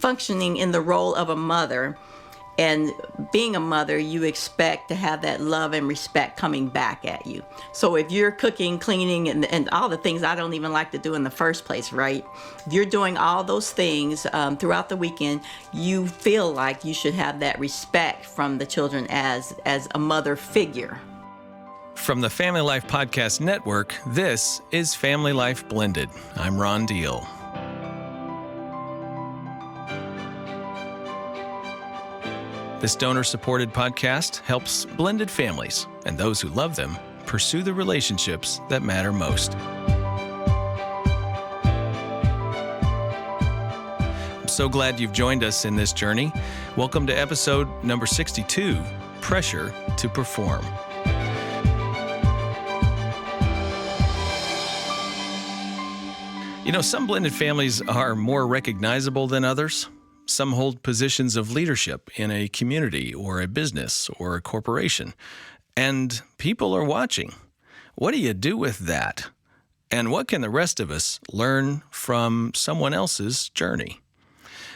functioning in the role of a mother. And being a mother, you expect to have that love and respect coming back at you. So if you're cooking, cleaning, and all the things I don't even like to do in the first place, right? If you're doing all those things throughout the weekend, you feel like you should have that respect from the children as a mother figure. From the Family Life Podcast Network, this is Family Life Blended. I'm Ron Deal. This donor-supported podcast helps blended families and those who love them pursue the relationships that matter most. I'm so glad you've joined us in this journey. Welcome to episode number 62, Pressure to Perform. You know, some blended families are more recognizable than others. Some hold positions of leadership in a community or a business or a corporation. And people are watching. What do you do with that? And what can the rest of us learn from someone else's journey?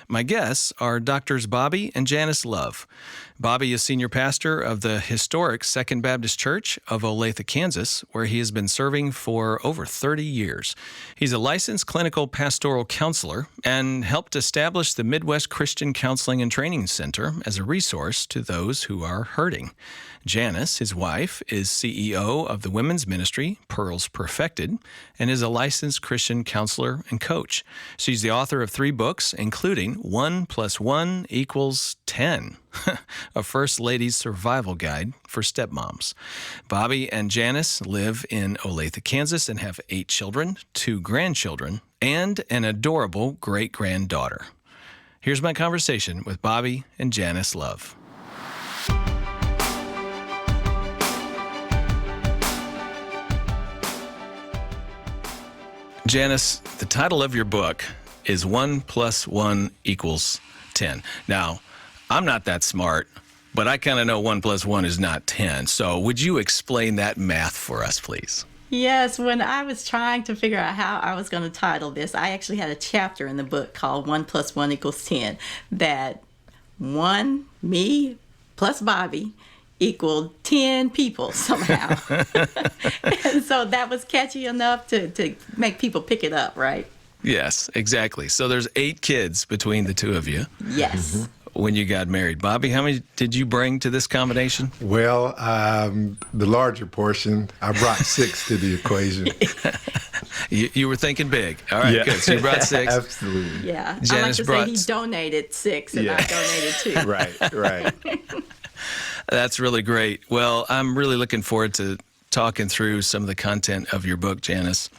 My guests are Doctors Bobby and Janice Love. Bobby is senior pastor of the historic Second Baptist Church of Olathe, Kansas, where he has been serving for over 30 years. He's a licensed clinical pastoral counselor and helped establish the Midwest Christian Counseling and Training Center as a resource to those who are hurting. Janice, his wife, is CEO of the women's ministry, Pearls Perfected, and is a licensed Christian counselor and coach. She's the author of 3 books, including 1 + 1 = 10, a First Lady's survival guide for stepmoms. Bobby and Janice live in Olathe, Kansas, and have 8 children, 2 grandchildren, and an adorable great-granddaughter. Here's my conversation with Bobby and Janice Love. Janice, the title of your book is 1 + 1 = 10. Now, I'm not that smart, but I kind of know 1 + 1 is not 10. So would you explain that math for us, please? Yes, when I was trying to figure out how I was going to title this, I actually had a chapter in the book called 1 + 1 = 10, that 1, me, plus Bobby, equaled 10 people somehow. And so that was catchy enough to make people pick it up, right? Yes, exactly. So there's 8 kids between the two of you. Yes. When you got married. Bobby, how many did you bring to this combination? Well, the larger portion, I brought 6 to the equation. You were thinking big. All right, good. So you brought 6. Absolutely. Yeah. Janice I like to brought... say he donated 6 and I donated 2. Right. That's really great. Well, I'm really looking forward to talking through some of the content of your book, Janice.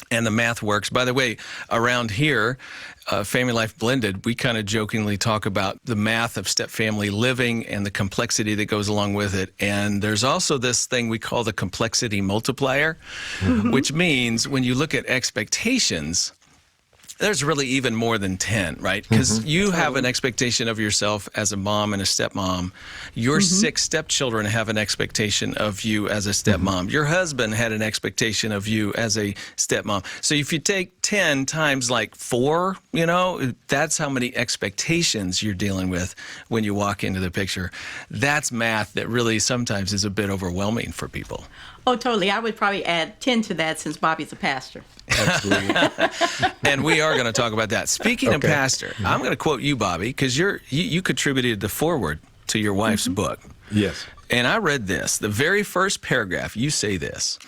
And the math works. By the way, around here, Family Life Blended, we kind of jokingly talk about the math of step-family living and the complexity that goes along with it. And there's also this thing we call the complexity multiplier, which means when you look at expectations, there's really even more than 10, right? Because you have an expectation of yourself as a mom and a stepmom. Your 6 stepchildren have an expectation of you as a stepmom. Your husband had an expectation of you as a stepmom. So if you take 10 times like 4, you know, that's how many expectations you're dealing with when you walk into the picture. That's math that really sometimes is a bit overwhelming for people. Oh, totally. I would probably add 10 to that since Bobby's a pastor. Absolutely. And we are going to talk about that. Speaking of pastor, I'm going to quote you, Bobby, because you contributed the foreword to your wife's book. Yes. And I read this. The very first paragraph, you say this: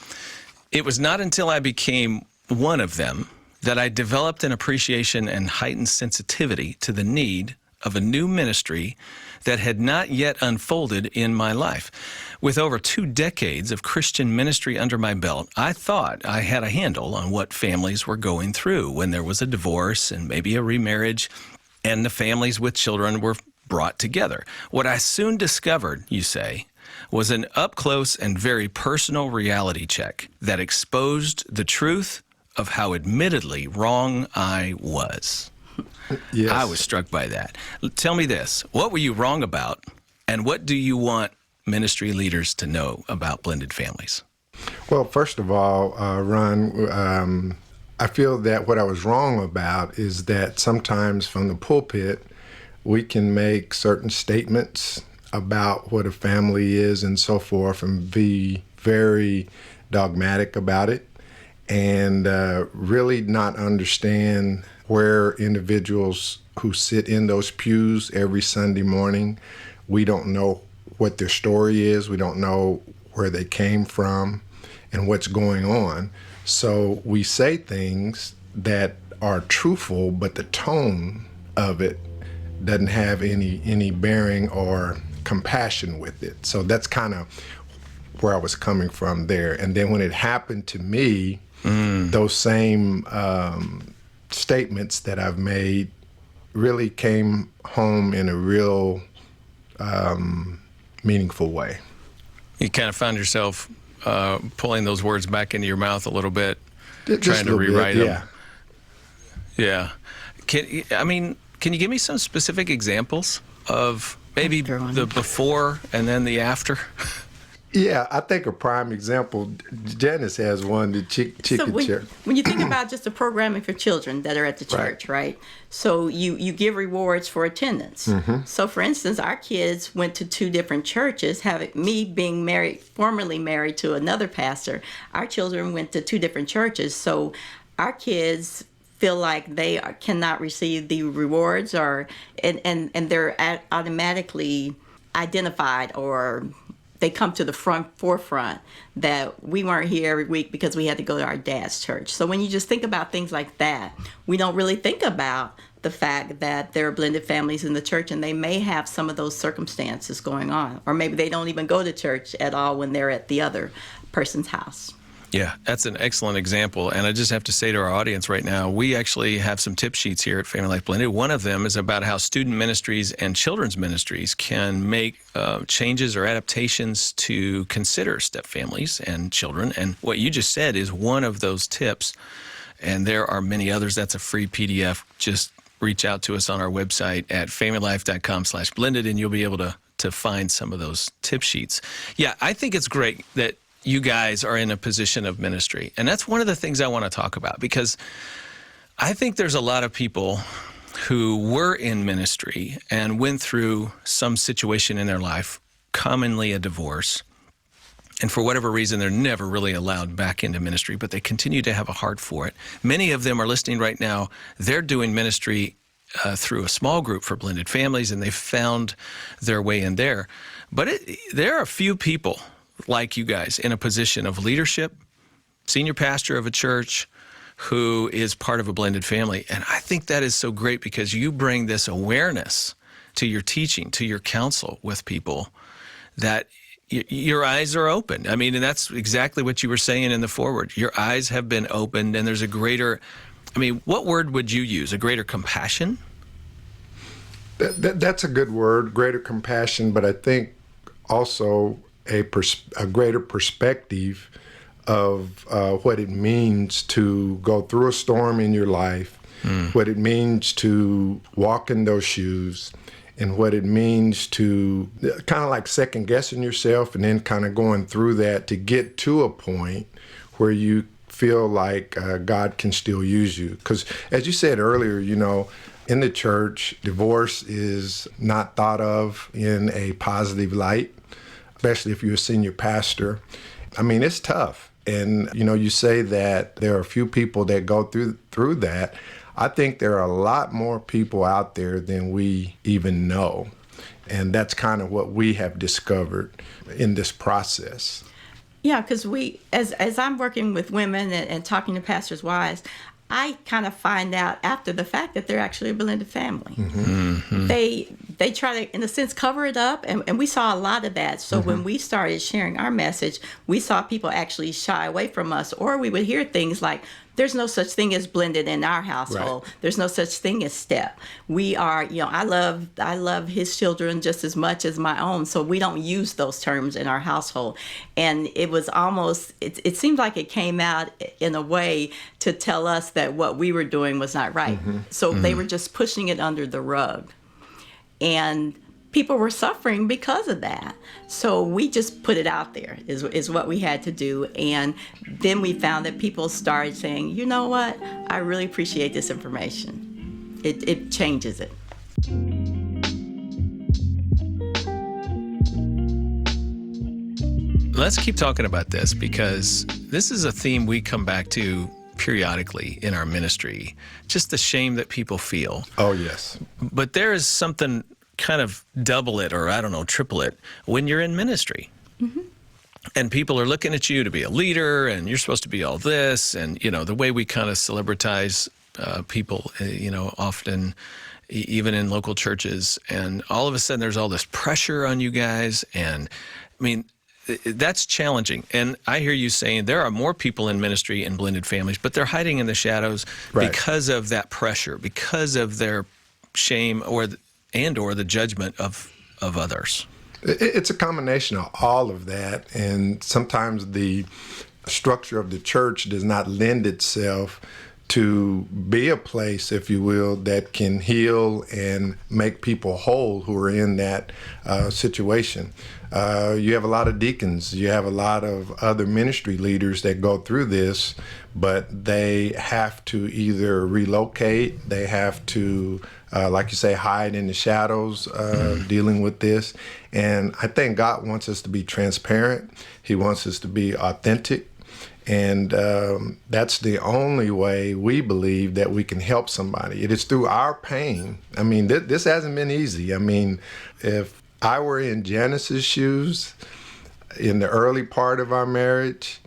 "It was not until I became one of them that I developed an appreciation and heightened sensitivity to the need of a new ministry that had not yet unfolded in my life. With over 2 decades of Christian ministry under my belt, I thought I had a handle on what families were going through when there was a divorce and maybe a remarriage, and the families with children were brought together. What I soon discovered," you say, "was an up-close and very personal reality check that exposed the truth of how admittedly wrong I was." Yes. I was struck by that. Tell me this. What were you wrong about, and what do you want ministry leaders to know about blended families? Well, first of all, Ron, I feel that what I was wrong about is that sometimes from the pulpit, we can make certain statements about what a family is and so forth and be very dogmatic about it and really not understand where individuals who sit in those pews every Sunday morning, we don't know what their story is. We don't know where they came from and what's going on. So we say things that are truthful, but the tone of it doesn't have any bearing or compassion with it. So that's kind of where I was coming from there. And then when it happened to me, those same statements that I've made really came home in a real meaningful way. You kind of found yourself pulling those words back into your mouth a little bit, Just trying to rewrite bit, them. Yeah. Can you give me some specific examples of maybe the before and then the after? Yeah, I think a prime example, Janice has one, the chicken chair. When you think about just the programming for children that are at the church, right? So you give rewards for attendance. So for instance, our kids went to 2 different churches. Me being formerly married to another pastor, our children went to 2 different churches. So our kids feel like they cannot receive the rewards and they're automatically identified, or they come to the forefront that we weren't here every week because we had to go to our dad's church. So when you just think about things like that, we don't really think about the fact that there are blended families in the church and they may have some of those circumstances going on. Or maybe they don't even go to church at all when they're at the other person's house. Yeah, that's an excellent example. And I just have to say to our audience right now, we actually have some tip sheets here at Family Life Blended. One of them is about how student ministries and children's ministries can make changes or adaptations to consider step families and children. And what you just said is one of those tips. And there are many others. That's a free PDF. Just reach out to us on our website at familylife.com/blended, and you'll be able to find some of those tip sheets. Yeah, I think it's great that you guys are in a position of ministry. And that's one of the things I want to talk about, because I think there's a lot of people who were in ministry and went through some situation in their life, commonly a divorce, and for whatever reason, they're never really allowed back into ministry, but they continue to have a heart for it. Many of them are listening right now. They're doing ministry through a small group for blended families, and they've found their way in there. But there are a few people like you guys in a position of leadership, senior pastor of a church who is part of a blended family. And I think that is so great because you bring this awareness to your teaching, to your counsel with people, that your eyes are open. I mean, and that's exactly what you were saying in the foreword. Your eyes have been opened, and there's a greater, what word would you use? A greater compassion? That's a good word, greater compassion, but I think also a greater perspective of what it means to go through a storm in your life, what it means to walk in those shoes, and what it means to kind of like second guessing yourself and then kind of going through that to get to a point where you feel like God can still use you. Because as you said earlier, in the church, divorce is not thought of in a positive light, especially if you're a senior pastor. It's tough. And, you say that there are a few people that go through that. I think there are a lot more people out there than we even know. And that's kind of what we have discovered in this process. Yeah, because as I'm working with women and talking to pastors' wives, I kind of find out after the fact that they're actually a blended family. Mm-hmm. They try to, in a sense, cover it up, and we saw a lot of that. So when we started sharing our message, we saw people actually shy away from us, or we would hear things like, there's no such thing as blended in our household. Right. There's no such thing as step. We are, I love his children just as much as my own, so we don't use those terms in our household. And it was almost, it seemed like it came out in a way to tell us that what we were doing was not right. So they were just pushing it under the rug. And people were suffering because of that. So we just put it out there is what we had to do. And then we found that people started saying, you know what, I really appreciate this information. It changes it. Let's keep talking about this, because this is a theme we come back to periodically in our ministry, just the shame that people feel. Oh, yes. But there is something kind of double it, or I don't know, triple it, when you're in ministry. Mm-hmm. And people are looking at you to be a leader, and you're supposed to be all this, and, you know, the way we kind of celebritize people, often even in local churches, and all of a sudden there's all this pressure on you guys, and I mean, that's challenging. And I hear you saying there are more people in ministry in blended families, but they're hiding in the shadows because of that pressure, because of their shame or the judgment of others. It's a combination of all of that, and sometimes the structure of the church does not lend itself to be a place, if you will, that can heal and make people whole who are in that situation. You have a lot of deacons, you have a lot of other ministry leaders that go through this, but they have to either relocate, they have to, like you say, hide in the shadows dealing with this. And I think God wants us to be transparent. He wants us to be authentic. And that's the only way we believe that we can help somebody. It is through our pain. I mean, this hasn't been easy. I mean, if I were in Janice's shoes in the early part of our marriage,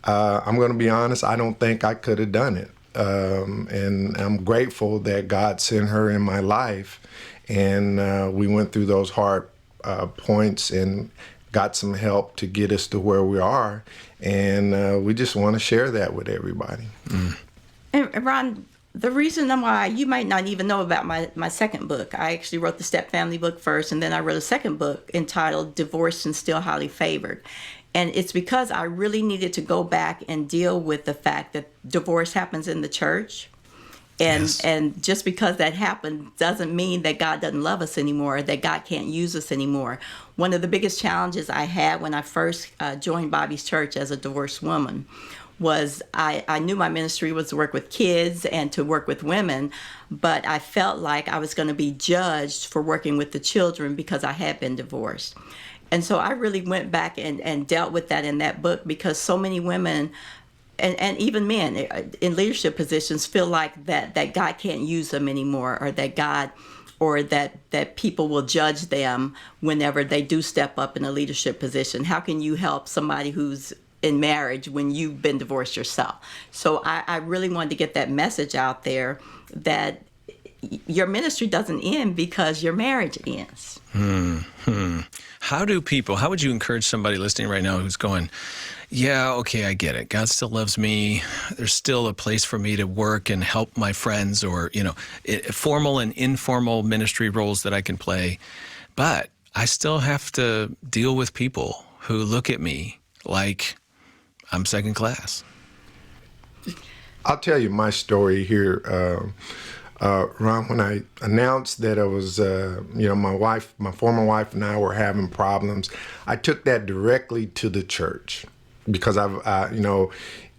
I'm going to be honest, I don't think I could have done it. And I'm grateful that God sent her in my life. And we went through those hard points and got some help to get us to where we are. And we just want to share that with everybody. Mm. And Ron, the reason why you might not even know about my second book, I actually wrote the Step Family book first, and then I wrote a second book entitled Divorced and Still Highly Favored. And it's because I really needed to go back and deal with the fact that divorce happens in the church. And just because that happened doesn't mean that God doesn't love us anymore, that God can't use us anymore. One of the biggest challenges I had when I first joined Bobby's church as a divorced woman was I knew my ministry was to work with kids and to work with women, but I felt like I was going to be judged for working with the children because I had been divorced. And so I really went back and dealt with that in that book, because so many women and even men in leadership positions feel like that God can't use them anymore, or that people will judge them whenever they do step up in a leadership position. How can you help somebody who's in marriage when you've been divorced yourself? So I really wanted to get that message out there that your ministry doesn't end because your marriage ends. How would you encourage somebody listening right now who's going, yeah, okay, I get it. God still loves me. There's still a place for me to work and help my friends, or, formal and informal ministry roles that I can play. But I still have to deal with people who look at me like I'm second class. I'll tell you my story here. Ron, when I announced that I was, my former wife and I were having problems, I took that directly to the church, because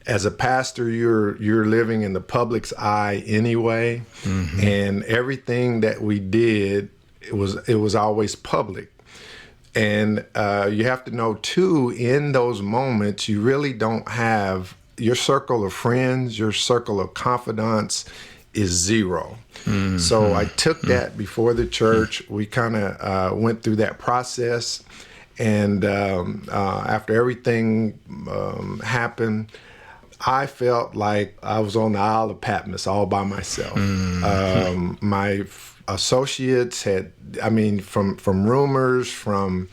as a pastor, you're living in the public's eye anyway, mm-hmm. and everything that we did, it was always public. And you have to know too, in those moments, you really don't have your circle of friends, your circle of confidants is zero. Mm-hmm. So I took that before the church. We kind of went through that process. And after everything happened, I felt like I was on the Isle of Patmos all by myself. Mm-hmm. My associates from rumors, from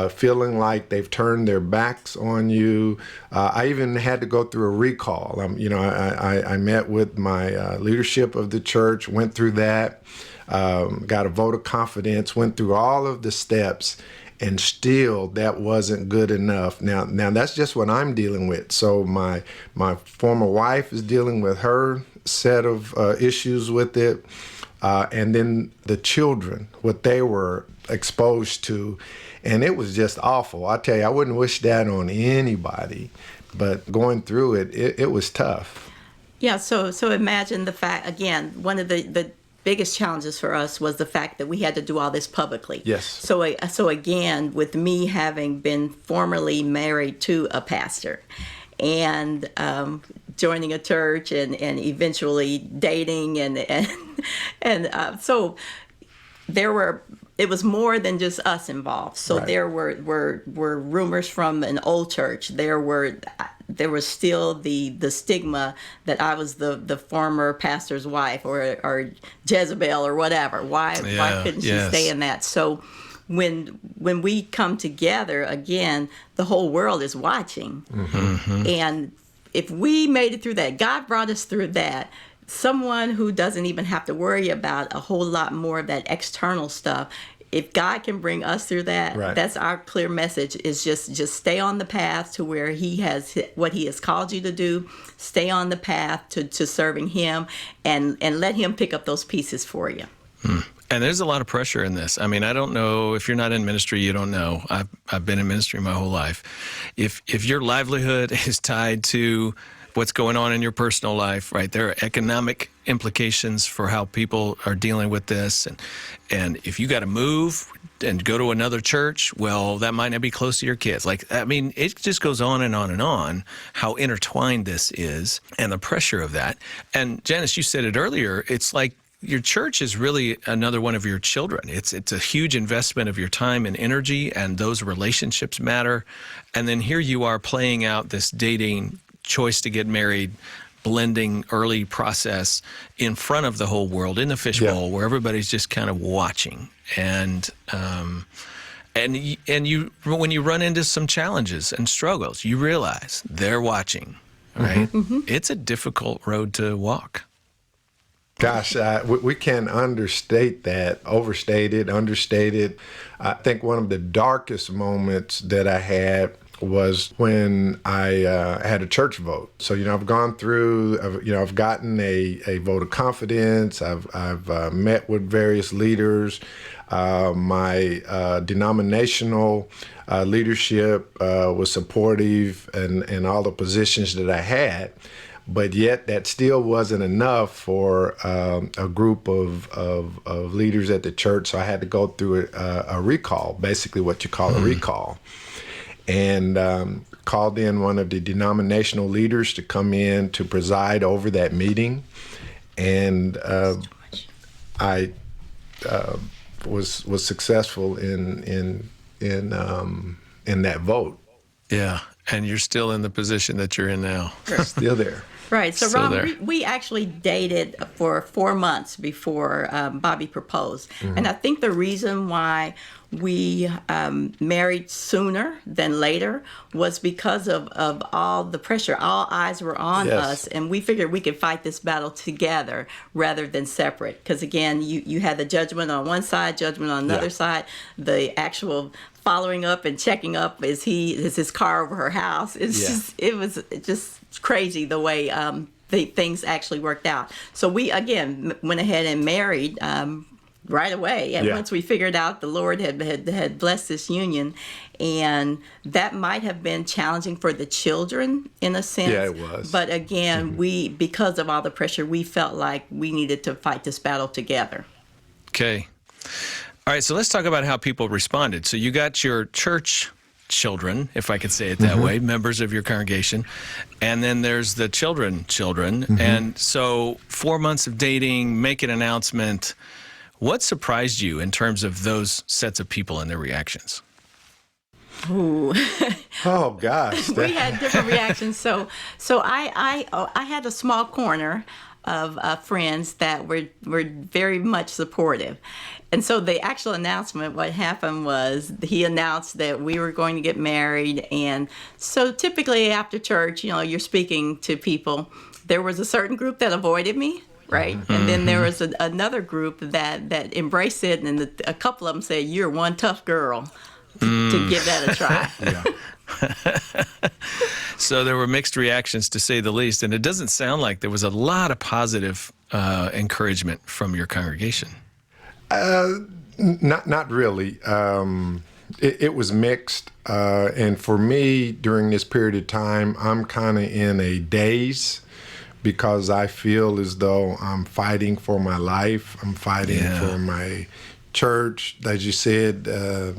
feeling like they've turned their backs on you. I even had to go through a recall. I met with my leadership of the church, went through that, got a vote of confidence, went through all of the steps, and still that wasn't good enough. Now that's just what I'm dealing with. So my former wife is dealing with her set of issues with it. and then the children, what they were exposed to, and it was just awful. I tell you, I wouldn't wish that on anybody, but going through it was tough. Yeah, so imagine the fact, again, one of the biggest challenges for us was the fact that we had to do all this publicly. Yes. So again, with me having been formerly married to a pastor and joining a church and eventually dating so it was more than just us involved. So Right. there were rumors from an old church. There was still the stigma that I was the former pastor's wife or Jezebel or whatever. Why couldn't she stay in that? So when we come together again, the whole world is watching. Mm-hmm. And if we made it through that, God brought us through that. Someone who doesn't even have to worry about a whole lot more of that external stuff. If God can bring us through that, Right. That's our clear message, is just stay on the path to where he has what he has called you to do. Stay on the path to serving him and let him pick up those pieces for you. And there's a lot of pressure in this. I mean, I don't know if you're not in ministry, you don't know. I've been in ministry my whole life. If your livelihood is tied to what's going on in your personal life, right? There are economic implications for how people are dealing with this. And if you got to move and go to another church, well, that might not be close to your kids. Like, I mean, it just goes on and on and on, how intertwined this is and the pressure of that. And Janice, you said it earlier, it's like your church is really another one of your children. It's a huge investment of your time and energy, and those relationships matter. And then here you are playing out this dating choice to get married, blending early process in front of the whole world in the fishbowl, where everybody's just kind of watching. And you when you run into some challenges and struggles, you realize they're watching, right? Mm-hmm. It's a difficult road to walk. Gosh, we can't understate that, overstate it, understate it. I think one of the darkest moments that I had was when I had a church vote. So, I've gone through, I've gotten a vote of confidence. I've met with various leaders. My denominational leadership was supportive in all the positions that I had. But yet that still wasn't enough for a group of leaders at the church. So I had to go through a recall, basically what you call a recall. And called in one of the denominational leaders to come in to preside over that meeting. And I was successful in that vote. Yeah, and you're still in the position that you're in now. Still there. Right. So, Still Ron, there. we actually dated for 4 months before Bobby proposed. Mm-hmm. And I think the reason why we married sooner than later was because of all the pressure. All eyes were on us, and we figured we could fight this battle together rather than separate. Because, again, you had the judgment on one side, judgment on another side, the actual following up and checking up is his car over her house. It was just crazy the way the things actually worked out. So we again went ahead and married right away. And once we figured out the Lord had blessed this union, and that might have been challenging for the children in a sense. Yeah, it was. But again, we, because of all the pressure, we felt like we needed to fight this battle together. Okay. All right, so let's talk about how people responded. So you got your church children, if I could say it that way, members of your congregation, and then there's the children. And so 4 months of dating, make an announcement. What surprised you in terms of those sets of people and their reactions? Ooh. Oh gosh. We had different reactions. So I had a small corner of friends that were very much supportive. And so the actual announcement, what happened was he announced that we were going to get married. And so typically after church, you're speaking to people. There was a certain group that avoided me, right? And then there was another group that embraced it. And a couple of them said, "You're one tough girl to give that a try." So there were mixed reactions, to say the least, and it doesn't sound like there was a lot of positive encouragement from your congregation? Not really. It was mixed. And for me, during this period of time, I'm kind of in a daze because I feel as though I'm fighting for my life. I'm fighting for my church. As you said, that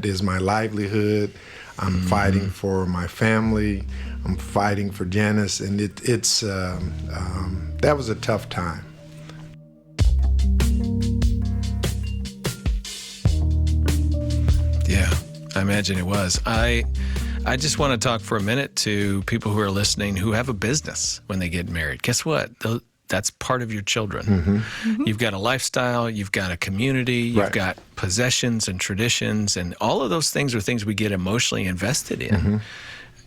is my livelihood. I'm fighting for my family. I'm fighting for Janice. And that was a tough time. Yeah, I imagine it was. I just want to talk for a minute to people who are listening who have a business when they get married. Guess what? That's part of your children. Mm-hmm. You've got a lifestyle, you've got a community, you've got possessions and traditions, and all of those things are things we get emotionally invested in. Mm-hmm.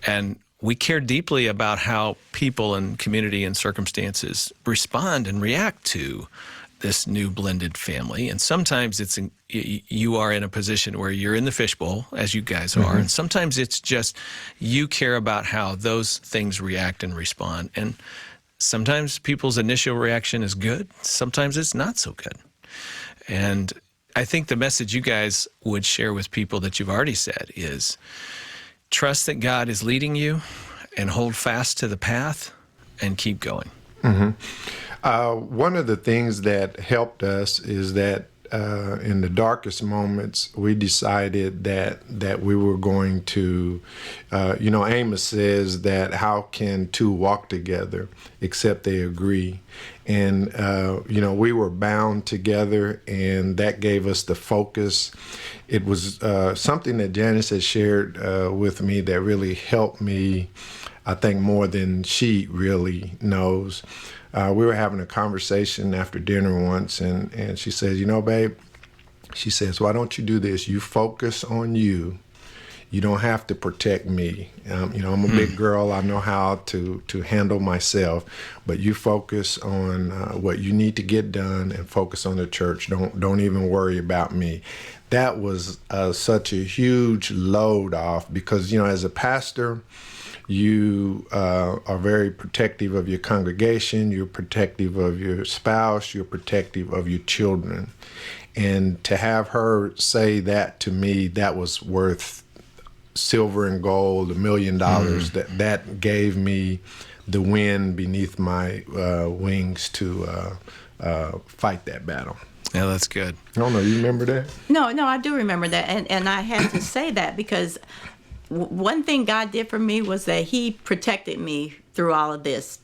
And we care deeply about how people and community and circumstances respond and react to this new blended family. And sometimes you are in a position where you're in the fishbowl, as you guys are, and sometimes it's just you care about how those things react and respond. And sometimes people's initial reaction is good, sometimes it's not so good. And I think the message you guys would share with people that you've already said is trust that God is leading you and hold fast to the path and keep going. Mm-hmm. One of the things that helped us is that in the darkest moments, we decided that we were going to, Amos says that how can two walk together except they agree? And, we were bound together, and that gave us the focus. It was something that Janice had shared with me that really helped me, I think, more than she really knows. We were having a conversation after dinner once, and she says, babe, she says, why don't you do this? You focus on you. You don't have to protect me. I'm a big girl. I know how to handle myself, but you focus on what you need to get done and focus on the church. Don't even worry about me. That was such a huge load off because, as a pastor, you are very protective of your congregation, you're protective of your spouse, you're protective of your children. And to have her say that to me, that was worth silver and gold, $1 million. That gave me the wind beneath my wings to fight that battle. Yeah, that's good. I don't know, you remember that? No, I do remember that. And I had to say that because one thing God did for me was that he protected me through all of this,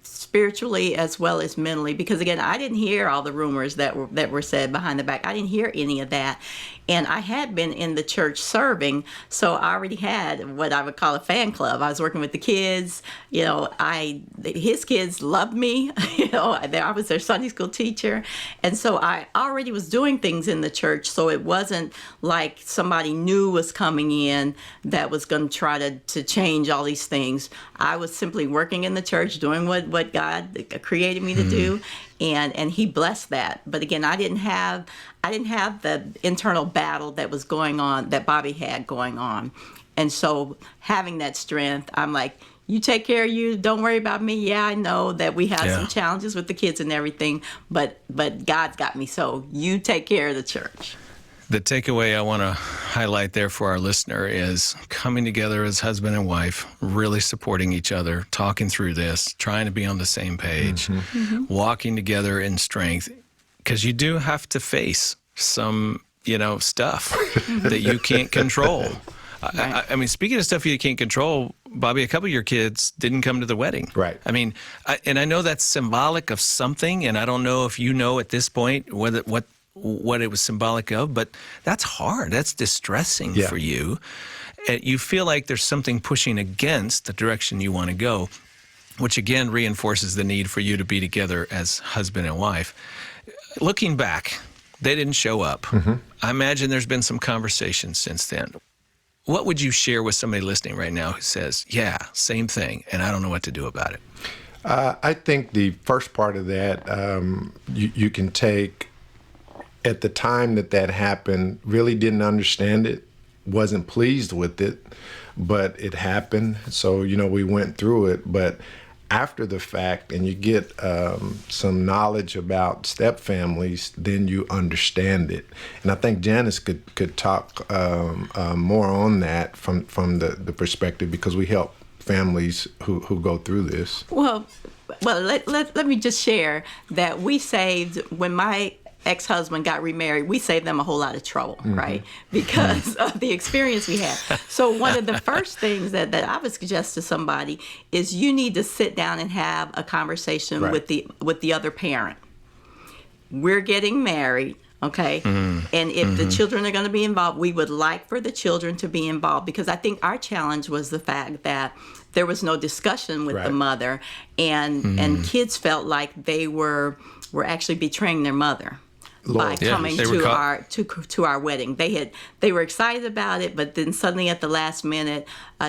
spiritually as well as mentally. Because again, I didn't hear all the rumors that were said behind the back. I didn't hear any of that. And I had been in the church serving, so I already had what I would call a fan club. I was working with the kids. His kids loved me. I was their Sunday school teacher. And so I already was doing things in the church, so it wasn't like somebody new was coming in that was going to try to change all these things. I was simply working in the church, doing what God created me to do. And he blessed that. But again, I didn't have the internal battle that was going on, that Bobby had going on. And so having that strength, I'm like, you take care of you, don't worry about me. Yeah, I know that we have some challenges with the kids and everything, but God's got me, so you take care of the church. The takeaway I want to highlight there for our listener is coming together as husband and wife, really supporting each other, talking through this, trying to be on the same page, walking together in strength, because you do have to face some, stuff that you can't control. Right. I mean, speaking of stuff you can't control, Bobby, a couple of your kids didn't come to the wedding. Right. I mean, I know that's symbolic of something, and I don't know if you know at this point what it was symbolic of, but that's hard. That's distressing for you. You feel like there's something pushing against the direction you want to go, which again reinforces the need for you to be together as husband and wife. Looking back, they didn't show up. I imagine there's been some conversations since then. What would you share with somebody listening right now who says, yeah, same thing, and I don't know what to do about it? I think the first part of that, you can take at the time that happened, really didn't understand it, wasn't pleased with it, but it happened. So, we went through it. But after the fact and you get some knowledge about step families, then you understand it. And I think Janice could talk more on that from the perspective, because we help families who go through this. Well, let me just share that we saved, when my ex-husband got remarried, we saved them a whole lot of trouble, right? Because of the experience we had. So one of the first things that I would suggest to somebody is you need to sit down and have a conversation with the other parent. We're getting married. Okay. And if the children are going to be involved, we would like for the children to be involved, because I think our challenge was the fact that there was no discussion with the mother, and kids felt like they were actually betraying their mother by coming to our wedding. They were excited about it, but then suddenly at the last minute,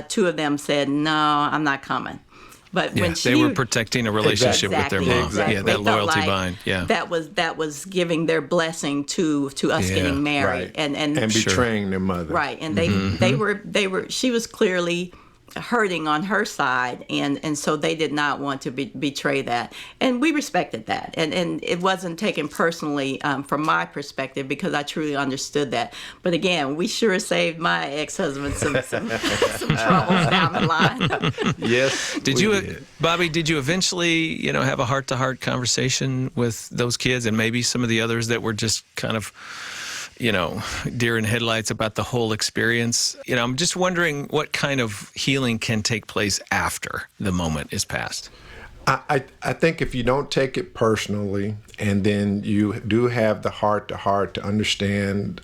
two of them said, "No, I'm not coming." But when they were protecting a relationship with their mom. Exactly. Yeah, that loyalty bind. Yeah, that was giving their blessing to us getting married, and betraying their mother. Right, and they were. She was clearly hurting on her side, and so they did not want to betray that, and we respected that, and it wasn't taken personally from my perspective, because I truly understood that. But again, we sure saved my ex-husband some troubles down the line. Yes. Bobby, did you eventually have a heart-to-heart conversation with those kids and maybe some of the others that were just kind of deer in headlights about the whole experience? I'm just wondering what kind of healing can take place after the moment is past. I think if you don't take it personally, and then you do have the heart-to-heart to understand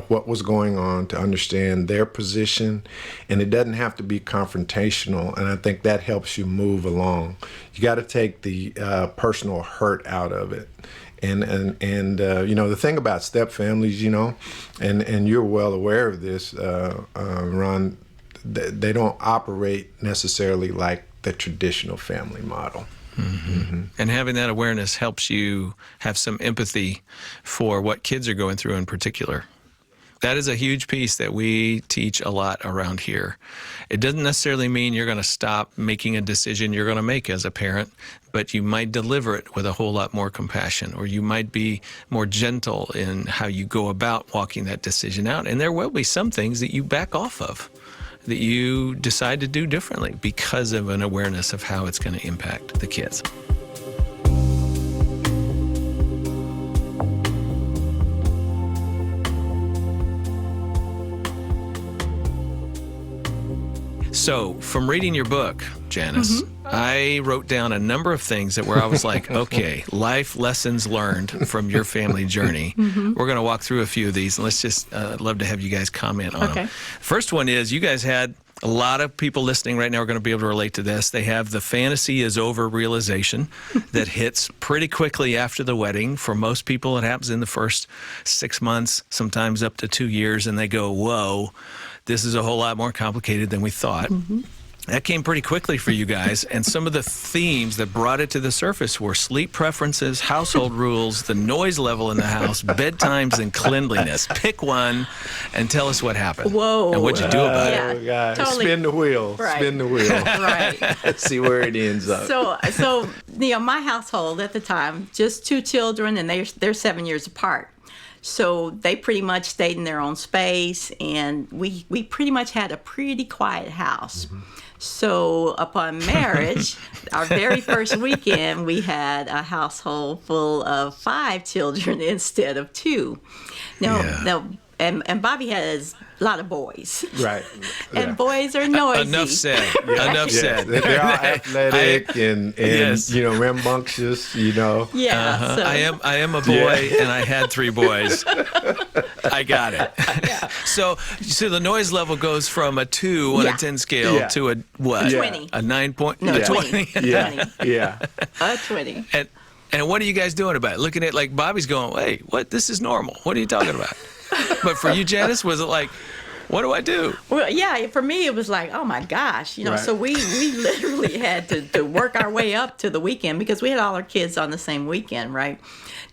what was going on, to understand their position, and it doesn't have to be confrontational, and I think that helps you move along. You got to take the personal hurt out of it. And the thing about step families, and you're well aware of this, Ron, they don't operate necessarily like the traditional family model. And having that awareness helps you have some empathy for what kids are going through in particular. That is a huge piece that we teach a lot around here. It doesn't necessarily mean you're going to stop making a decision you're going to make as a parent, but you might deliver it with a whole lot more compassion, or you might be more gentle in how you go about walking that decision out. And there will be some things that you back off of, that you decide to do differently because of an awareness of how it's going to impact the kids. So, from reading your book, Janice, I wrote down a number of things where I was like, okay, life lessons learned from your family journey. We're going to walk through a few of these, and let's just love to have you guys comment on them. First one is, you guys had a lot of people listening right now are going to be able to relate to this. They have the fantasy is over realization that hits pretty quickly after the wedding. For most people, it happens in the first 6 months, sometimes up to 2 years, and they go, whoa, this is a whole lot more complicated than we thought. That came pretty quickly for you guys, and some of the themes that brought it to the surface were sleep preferences, household rules, the noise level in the house, bedtimes, and cleanliness. Pick one and tell us what happened. Whoa. And what'd you do about it? God. Totally. Spin the wheel. Right. Spin the wheel. Right. Let's see where it ends up. So my household at the time, just 2 children, and they're 7 years apart. So they pretty much stayed in their own space, and we pretty much had a pretty quiet house. So upon marriage, our very first weekend, we had a household full of 5 children instead of 2. Now, and Bobby has a lot of boys. Right. And boys are noisy. Enough said. Enough said. They're all athletic and rambunctious, Yeah. So. I am a boy, and I had 3 boys. I got it. So the noise level goes from a 2 on a 10 scale to a what? 20. A 9 point? No, 20. 20. Yeah. A 20. And what are you guys doing about it? Looking at, like, Bobby's going, wait, what? This is normal. What are you talking about? But for you, Janice, was it like, What do I do? Well, yeah, for me, it was like, oh my gosh, Right. so we literally had to work our way up to the weekend because we had all our kids on the same weekend, right?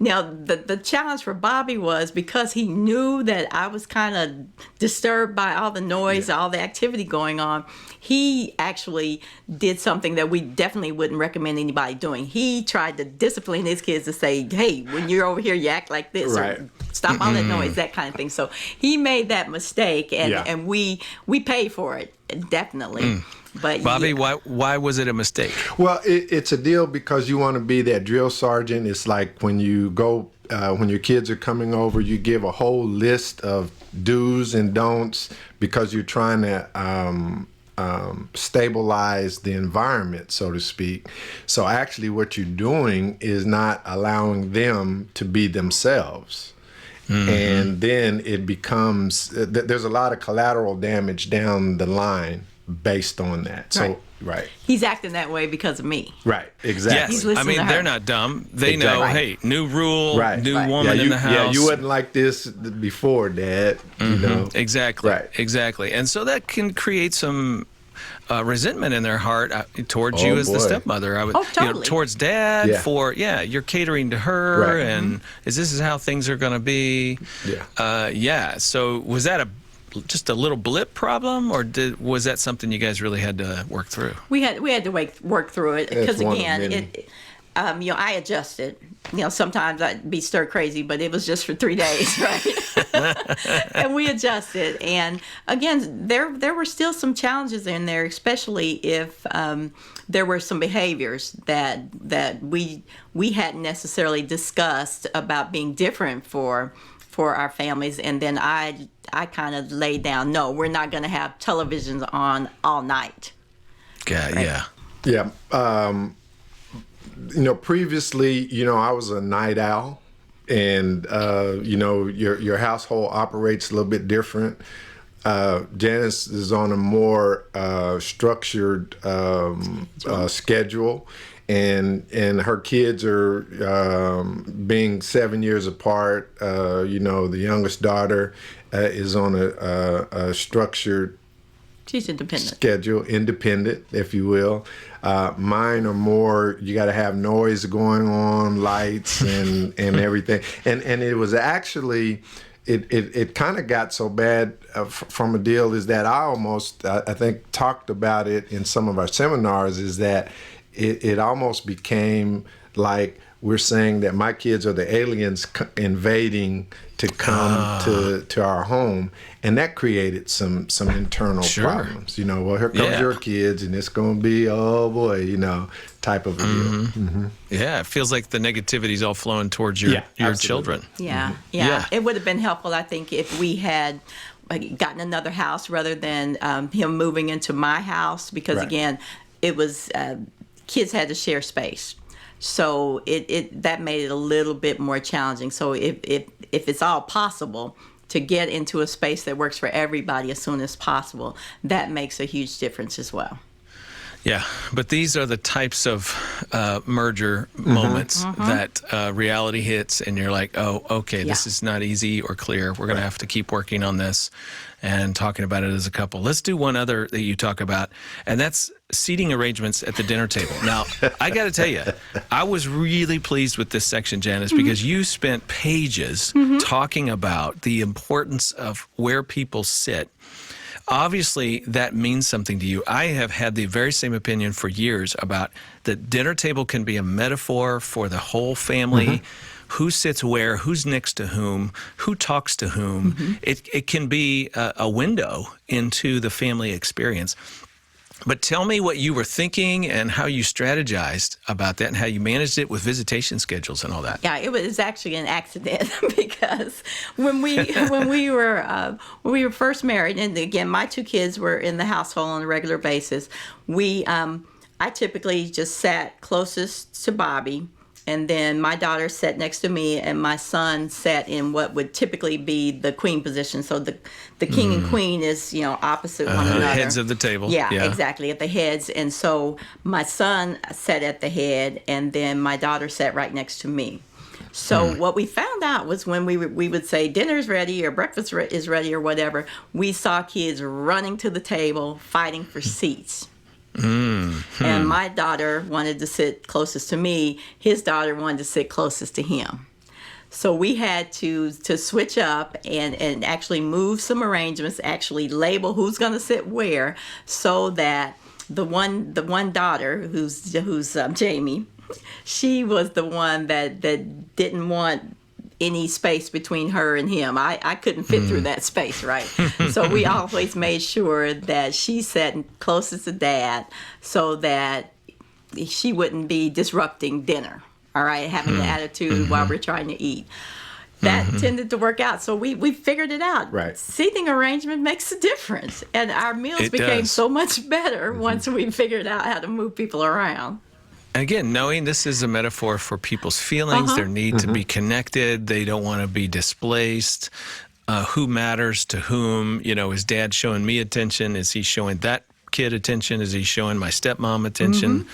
Now, the challenge for Bobby was because he knew that I was kind of disturbed by all the noise, all the activity going on, he actually did something that we definitely wouldn't recommend anybody doing. He tried to discipline his kids to say, hey, when you're over here, you act like this, Right. or stop all that noise, that kind of thing. So he made that mistake, and we pay for it, definitely. But Bobby, why was it a mistake? Well, it's a deal because you want to be that drill sergeant. It's like when you go, when your kids are coming over, you give a whole list of do's and don'ts because you're trying to stabilize the environment, so to speak. So actually what you're doing is not allowing them to be themselves. And then it becomes, there's a lot of collateral damage down the line based on that. So, right. He's acting that way because of me. Right, exactly. He's Yes, I listening to mean, her. they're not dumb. They Exactly. know, hey, new rule, new woman yeah, in the house. Yeah, you wasn't like this before, Dad. You know. Exactly. Right. Exactly. And so that can create some resentment in their heart towards you as the boy. stepmother. I would, totally. towards Dad Yeah. you're catering to her, Right. and this is how things are going to be. Yeah. So was that just a little blip problem, or was that something you guys really had to work through? We had to work through it because one of again, many. I adjusted. Sometimes I'd be stir crazy, but it was just for 3 days, right? And we adjusted. And again, there were still some challenges in there, especially if there were some behaviors that we hadn't necessarily discussed about being different for our families. And then I kind of laid down, no, we're not going to have televisions on all night. Yeah. Yeah. Previously, I was a night owl, and your household operates a little bit different. Janice is on a more structured schedule, and her kids are being 7 years apart. The youngest daughter is on a structured She's independent. schedule, independent, if you will. Mine are more, you got to have noise going on, lights and everything. And it was actually, it kind of got so bad from a deal is that I think talked about it in some of our seminars, is that it almost became like we're saying that my kids are the aliens invading to come to our home, and that created some internal problems. Well, here comes your kids, and it's going to be, oh boy, type of a deal. Yeah, it feels like the negativity's all flowing towards your children. Yeah. Yeah. It would have been helpful, I think, if we had gotten another house rather than him moving into my house, because again, it was kids had to share space. So that made it a little bit more challenging. So if it's all possible to get into a space that works for everybody as soon as possible, that makes a huge difference as well. Yeah, but these are the types of merger moments that reality hits, and you're like, oh, okay, this is not easy or clear. We're going to have to keep working on this and talking about it as a couple. Let's do one other that you talk about, and that's seating arrangements at the dinner table. Now, I got to tell you, I was really pleased with this section, Janice, because you spent pages talking about the importance of where people sit. Obviously, that means something to you. I have had the very same opinion for years about the dinner table can be a metaphor for the whole family. Who sits where, who's next to whom, who talks to whom. It can be a window into the family experience. But tell me what you were thinking and how you strategized about that and how you managed it with visitation schedules and all that. Yeah, it was actually an accident because when we were first married, and again, my two kids were in the household on a regular basis. I typically just sat closest to Bobby, and then my daughter sat next to me, and my son sat in what would typically be the queen position. So the king and queen is opposite one another. The heads of the table. Yeah, exactly, at the heads. And so my son sat at the head, and then my daughter sat right next to me. So what we found out was when we would say dinner's ready or breakfast is ready or whatever, we saw kids running to the table, fighting for seats. And my daughter wanted to sit closest to me. His daughter wanted to sit closest to him. So we had to switch up and actually move some arrangements, actually label who's going to sit where, so that the one daughter who's Jamie, she was the one that didn't want any space between her and him. I couldn't fit through that space, right? So we always made sure that she sat closest to Dad so that she wouldn't be disrupting dinner, all right, having an attitude while we're trying to eat. That tended to work out. So we figured it out. Right. Seating arrangement makes a difference. And our meals became so much better once we figured out how to move people around. Again, knowing this is a metaphor for people's feelings, their need to be connected, they don't want to be displaced, who matters to whom, is Dad showing me attention? Is he showing that kid attention? Is he showing my stepmom attention?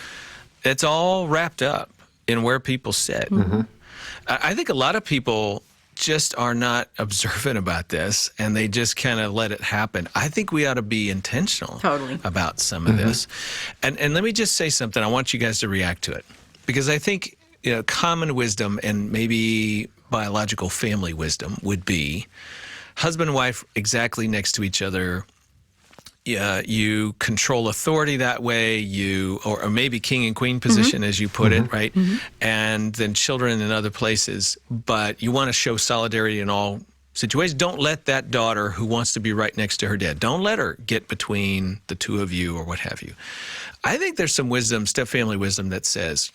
It's all wrapped up in where people sit. I think a lot of people just are not observant about this, and they just kind of let it happen. I think we ought to be intentional about some of this. And let me just say something. I want you guys to react to it, because I think common wisdom and maybe biological family wisdom would be husband and wife exactly next to each other. You control authority that way, or maybe king and queen position, as you put it, right? And then children in other places. But you want to show solidarity in all situations. Don't let that daughter who wants to be right next to her dad, don't let her get between the two of you or what have you. I think there's some wisdom, step-family wisdom, that says,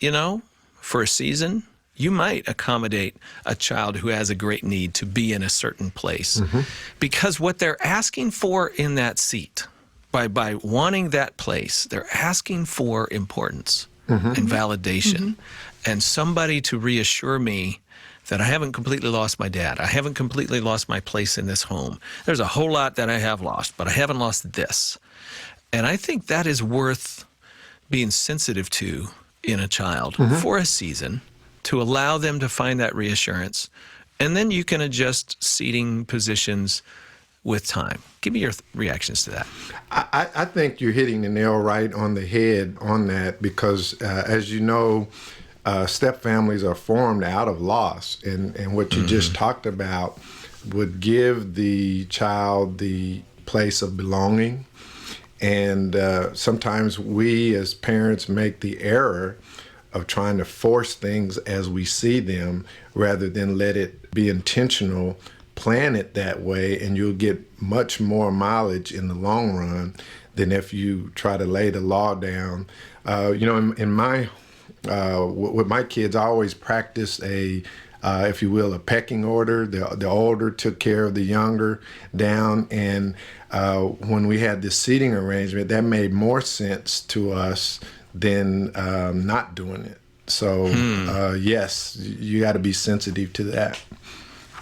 for a season, you might accommodate a child who has a great need to be in a certain place. Because what they're asking for in that seat, by wanting that place, they're asking for importance and validation and somebody to reassure me that I haven't completely lost my dad. I haven't completely lost my place in this home. There's a whole lot that I have lost, but I haven't lost this. And I think that is worth being sensitive to in a child for a season, to allow them to find that reassurance. And then you can adjust seating positions with time. Give me your reactions to that. I think you're hitting the nail right on the head on that, because as you know, step families are formed out of loss, and what you just talked about would give the child the place of belonging. And sometimes we as parents make the error of trying to force things as we see them rather than let it be intentional. Plan it that way, and you'll get much more mileage in the long run than if you try to lay the law down. In my with my kids, I always practice if you will, a pecking order. The older took care of the younger down, and when we had this seating arrangement, that made more sense to us than not doing it. So yes, you got to be sensitive to that.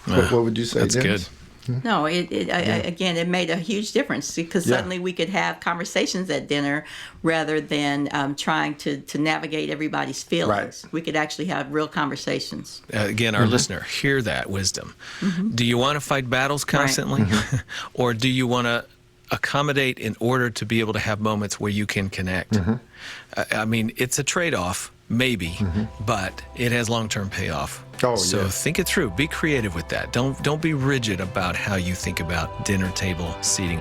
What would you say? That's Janice? good. No, again, it made a huge difference, because suddenly we could have conversations at dinner rather than trying to navigate everybody's feelings. We could actually have real conversations. Again, our listener, hear that wisdom. Do you want to fight battles constantly? Or do you want to accommodate in order to be able to have moments where you can connect? I mean, it's a trade-off, maybe, but it has long-term payoff. So think it through. Be creative with that. Don't be rigid about how you think about dinner table seating.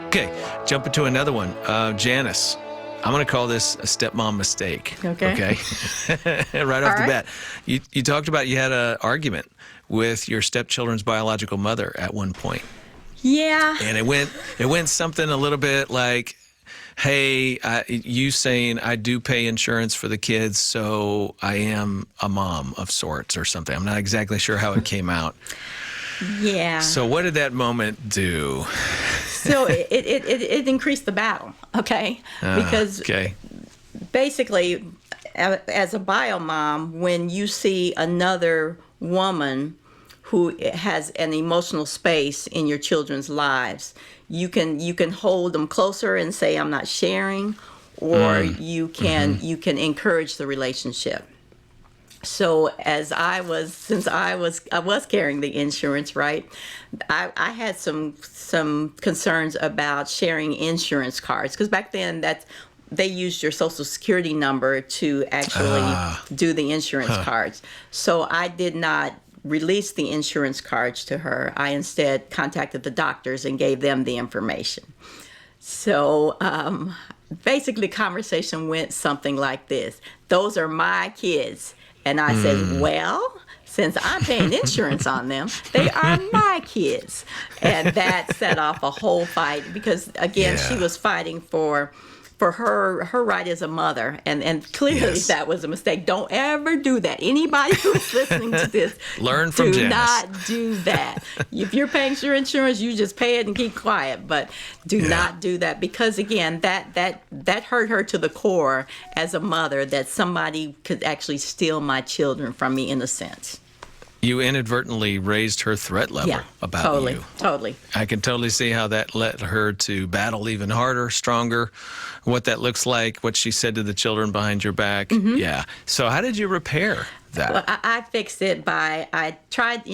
Okay, jump into another one. Janice. I'm going to call this a stepmom mistake. Okay. Right off the bat. You talked about you had an argument with your stepchildren's biological mother at one point. Yeah. And it went something a little bit like, hey, you saying I do pay insurance for the kids, so I am a mom of sorts or something. I'm not exactly sure how it came out. Yeah. So what did that moment do? So it increased the battle, okay? Because basically, as a bio mom, when you see another woman who has an emotional space in your children's lives, you can hold them closer and say, I'm not sharing, or you can encourage the relationship. So since I was carrying the insurance, right, I had some concerns about sharing insurance cards, because back then they used your social security number to actually do the insurance cards. So I did not release the insurance cards to her. I instead contacted the doctors and gave them the information. So basically, the conversation went something like this: those are my kids. And I said, well, since I'm paying insurance on them, they are my kids. And that set off a whole fight, because, again, she was fighting for her right as a mother. And clearly that was a mistake. Don't ever do that. Anybody who's listening to this, learn from do Janice. not do that. If you're paying your insurance, you just pay it and keep quiet. But do not do that, because, again, that hurt her to the core as a mother, that somebody could actually steal my children from me, in a sense. You inadvertently raised her threat level about you. Totally. I can totally see how that led her to battle even harder, stronger, what that looks like, what she said to the children behind your back. Yeah. So how did you repair that? Well, I fixed it by, I tried,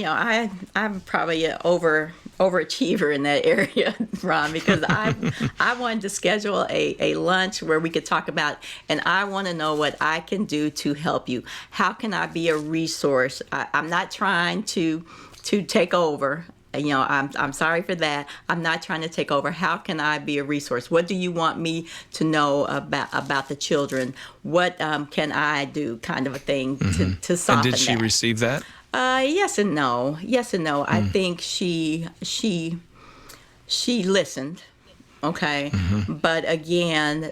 I'm probably an overachiever in that area, Ron, because I wanted to schedule a lunch where we could talk about, and I want to know what I can do to help you. How can I be a resource? I'm not trying to take over. I'm sorry for that. I'm not trying to take over. How can I be a resource? What do you want me to know about the children? What can I do, kind of a thing, to soften that. And did she receive that? Yes and no. Yes and no. I think she listened. Okay. But again,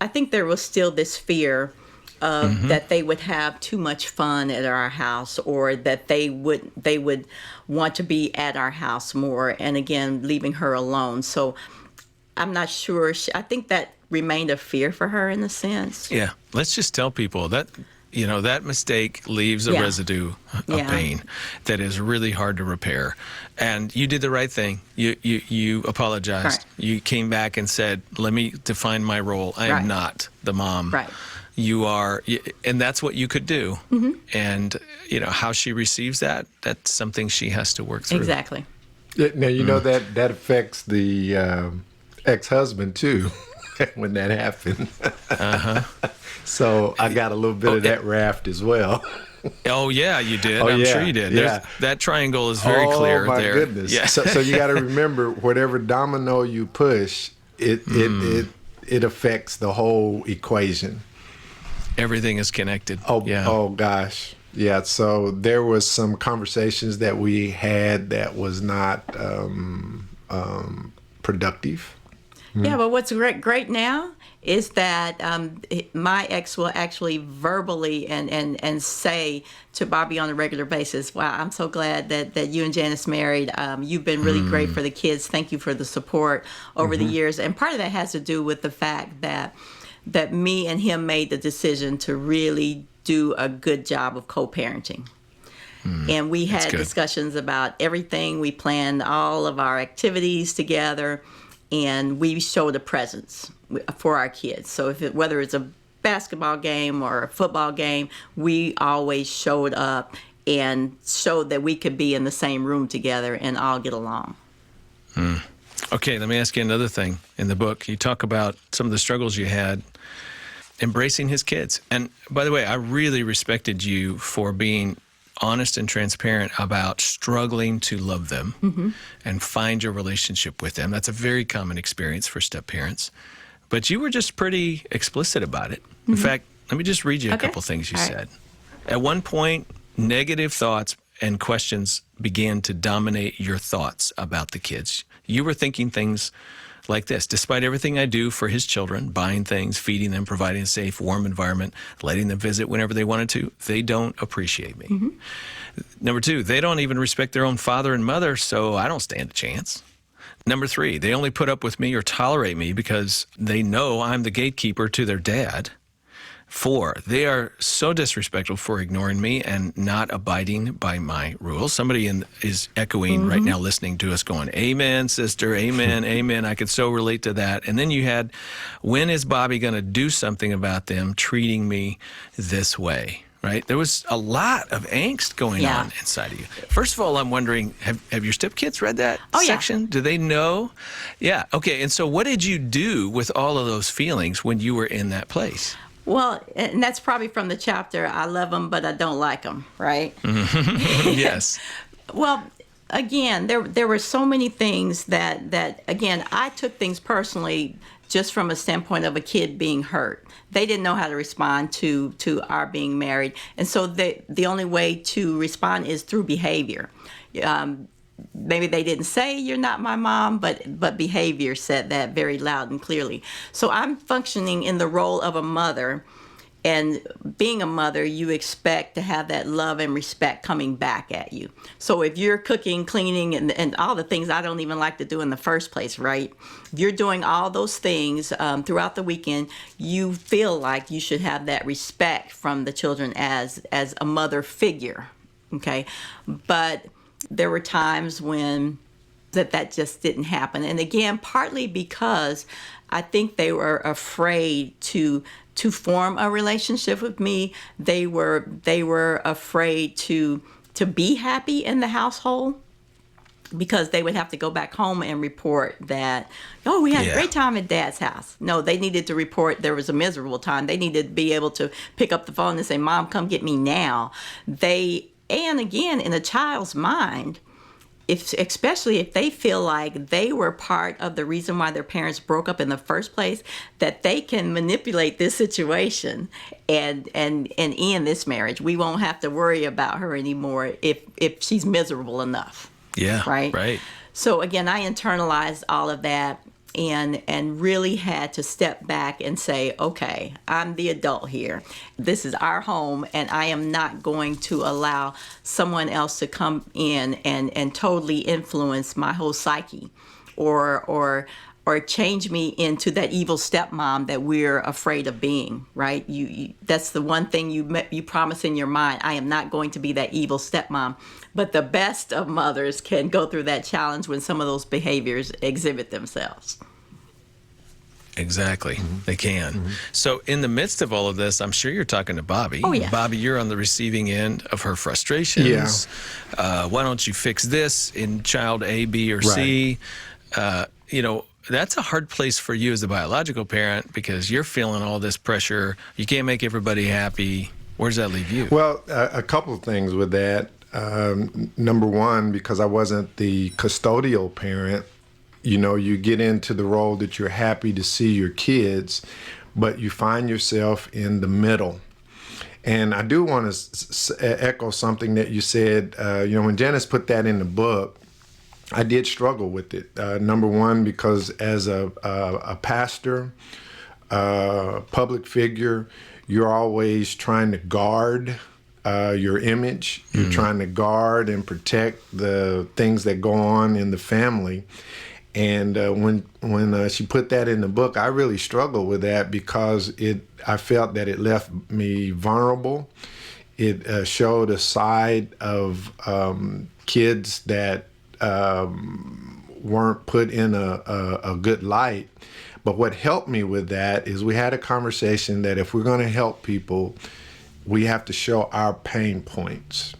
I think there was still this fear of that they would have too much fun at our house, or that they would want to be at our house more, and again, leaving her alone. So I'm not sure. I think that remained a fear for her, in a sense. Yeah. Let's just tell people that, that mistake leaves a residue of pain that is really hard to repair. And you did the right thing. You apologized. Right. You came back and said, let me define my role. I am not the mom. Right. You are, and that's what you could do. And, how she receives that, that's something she has to work through. Exactly. Now, know that affects the ex-husband, too, when that happened. So I got a little bit of that raft as well. Oh, yeah, you did. I'm sure you did. That triangle is very clear there. Oh, my goodness. Yeah. So you got to remember, whatever domino you push, it affects the whole equation. Everything is connected. Oh gosh. Yeah, so there was some conversations that we had that was not productive. Yeah, but what's great now is that my ex will actually verbally and say to Bobby on a regular basis, wow, I'm so glad that you and Janice married. You've been really great for the kids. Thank you for the support over the years. And part of that has to do with the fact that me and him made the decision to really do a good job of co-parenting. And we had discussions about everything. We planned all of our activities together, and we showed a presence for our kids. So whether it's a basketball game or a football game, we always showed up and showed that we could be in the same room together and all get along. Okay, let me ask you another thing. In the book, you talk about some of the struggles you had embracing his kids. And by the way, I really respected you for being honest and transparent about struggling to love them and find your relationship with them. That's a very common experience for step-parents. But you were just pretty explicit about it. In fact, let me just read you a couple things you said. At one point, negative thoughts and questions began to dominate your thoughts about the kids. You were thinking things like this: despite everything I do for his children, buying things, feeding them, providing a safe, warm environment, letting them visit whenever they wanted to, they don't appreciate me. Number two, they don't even respect their own father and mother, so I don't stand a chance. Number three, they only put up with me or tolerate me because they know I'm the gatekeeper to their dad. 4, they are so disrespectful for ignoring me and not abiding by my rules. Somebody is echoing right now, listening to us, going, amen, sister, amen, amen. I could so relate to that. And then you had, when is Bobby going to do something about them treating me this way? Right? There was a lot of angst going on inside of you. First of all, I'm wondering, have your stepkids read that section? Do they know? Yeah. Okay. And so what did you do with all of those feelings when you were in that place? Well, and that's probably from the chapter, I love them, but I don't like them, right? Yes. Well, again, there were so many things that again, I took things personally just from a standpoint of a kid being hurt. They didn't know how to respond to our being married. And so the only way to respond is through behavior. Maybe they didn't say you're not my mom, but behavior said that very loud and clearly. So I'm functioning in the role of a mother, and being a mother, you expect to have that love and respect coming back at you. So if you're cooking, cleaning, and all the things I don't even like to do in the first place, right? If you're doing all those things throughout the weekend, you feel like you should have that respect from the children as a mother figure, okay? But there were times when that just didn't happen. And again, partly because I think they were afraid to form a relationship with me. They were afraid to be happy in the household, because they would have to go back home and report that, oh, we had a great time at Dad's house. No, they needed to report there was a miserable time. They needed to be able to pick up the phone and say, Mom, come get me now. And again, in a child's mind, especially if they feel like they were part of the reason why their parents broke up in the first place, that they can manipulate this situation and end this marriage. We won't have to worry about her anymore if she's miserable enough. Yeah. Right. So again, I internalized all of that and really had to step back and say, okay, I'm the adult here. This is our home, and I am not going to allow someone else to come in and totally influence my whole psyche or change me into that evil stepmom that we're afraid of being, right? You that's the one thing you promise in your mind. I am not going to be that evil stepmom. But the best of mothers can go through that challenge when some of those behaviors exhibit themselves. Exactly. They can. So in the midst of all of this, I'm sure you're talking to Bobby. Oh, yeah. Bobby, you're on the receiving end of her frustrations. Yeah. Why don't you fix this in child A, B, or C? That's a hard place for you as a biological parent, because you're feeling all this pressure. You can't make everybody happy. Where does that leave you? Well, a couple of things with that. Number one, because I wasn't the custodial parent, you get into the role that you're happy to see your kids, but you find yourself in the middle. And I do want to echo something that you said. When Janice put that in the book, I did struggle with it. Number one, because as a pastor, public figure, you're always trying to guard your image. You're trying to guard and protect the things that go on in the family. And when she put that in the book, I really struggled with that, because I felt that it left me vulnerable. It showed a side of kids that weren't put in a good light. But what helped me with that is we had a conversation that if we're going to help people, we have to show our pain points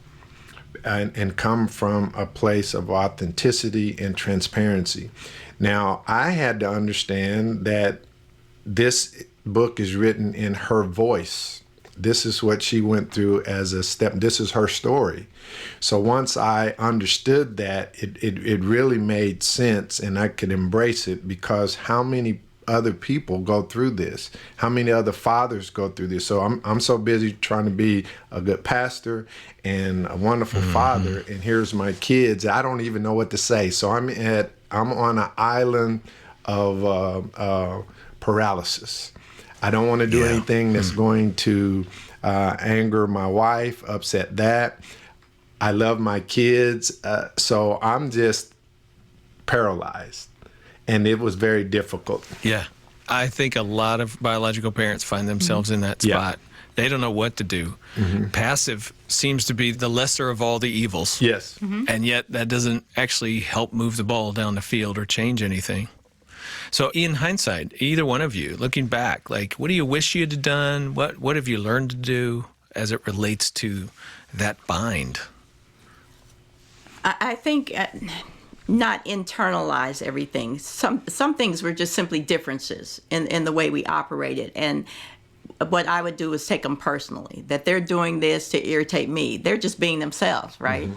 and come from a place of authenticity and transparency. Now, I had to understand that this book is written in her voice. This is what she went through as a step. This is her story. So once I understood that, it really made sense, and I could embrace it, because how many other people go through this? How many other fathers go through this? So I'm so busy trying to be a good pastor and a wonderful father, and here's my kids. I don't even know what to say. So I'm on an island of paralysis. I don't want to do anything that's going to anger my wife, upset that. I love my kids, so I'm just paralyzed. And it was very difficult. Yeah. I think a lot of biological parents find themselves in that spot. They don't know what to do. Passive seems to be the lesser of all the evils. Yes. And yet that doesn't actually help move the ball down the field or change anything. So in hindsight, either one of you, looking back, like, what do you wish you had done? What have you learned to do as it relates to that bind? I think not internalize everything. Some things were just simply differences in the way we operated. And what I would do is take them personally, that they're doing this to irritate me. They're just being themselves, right?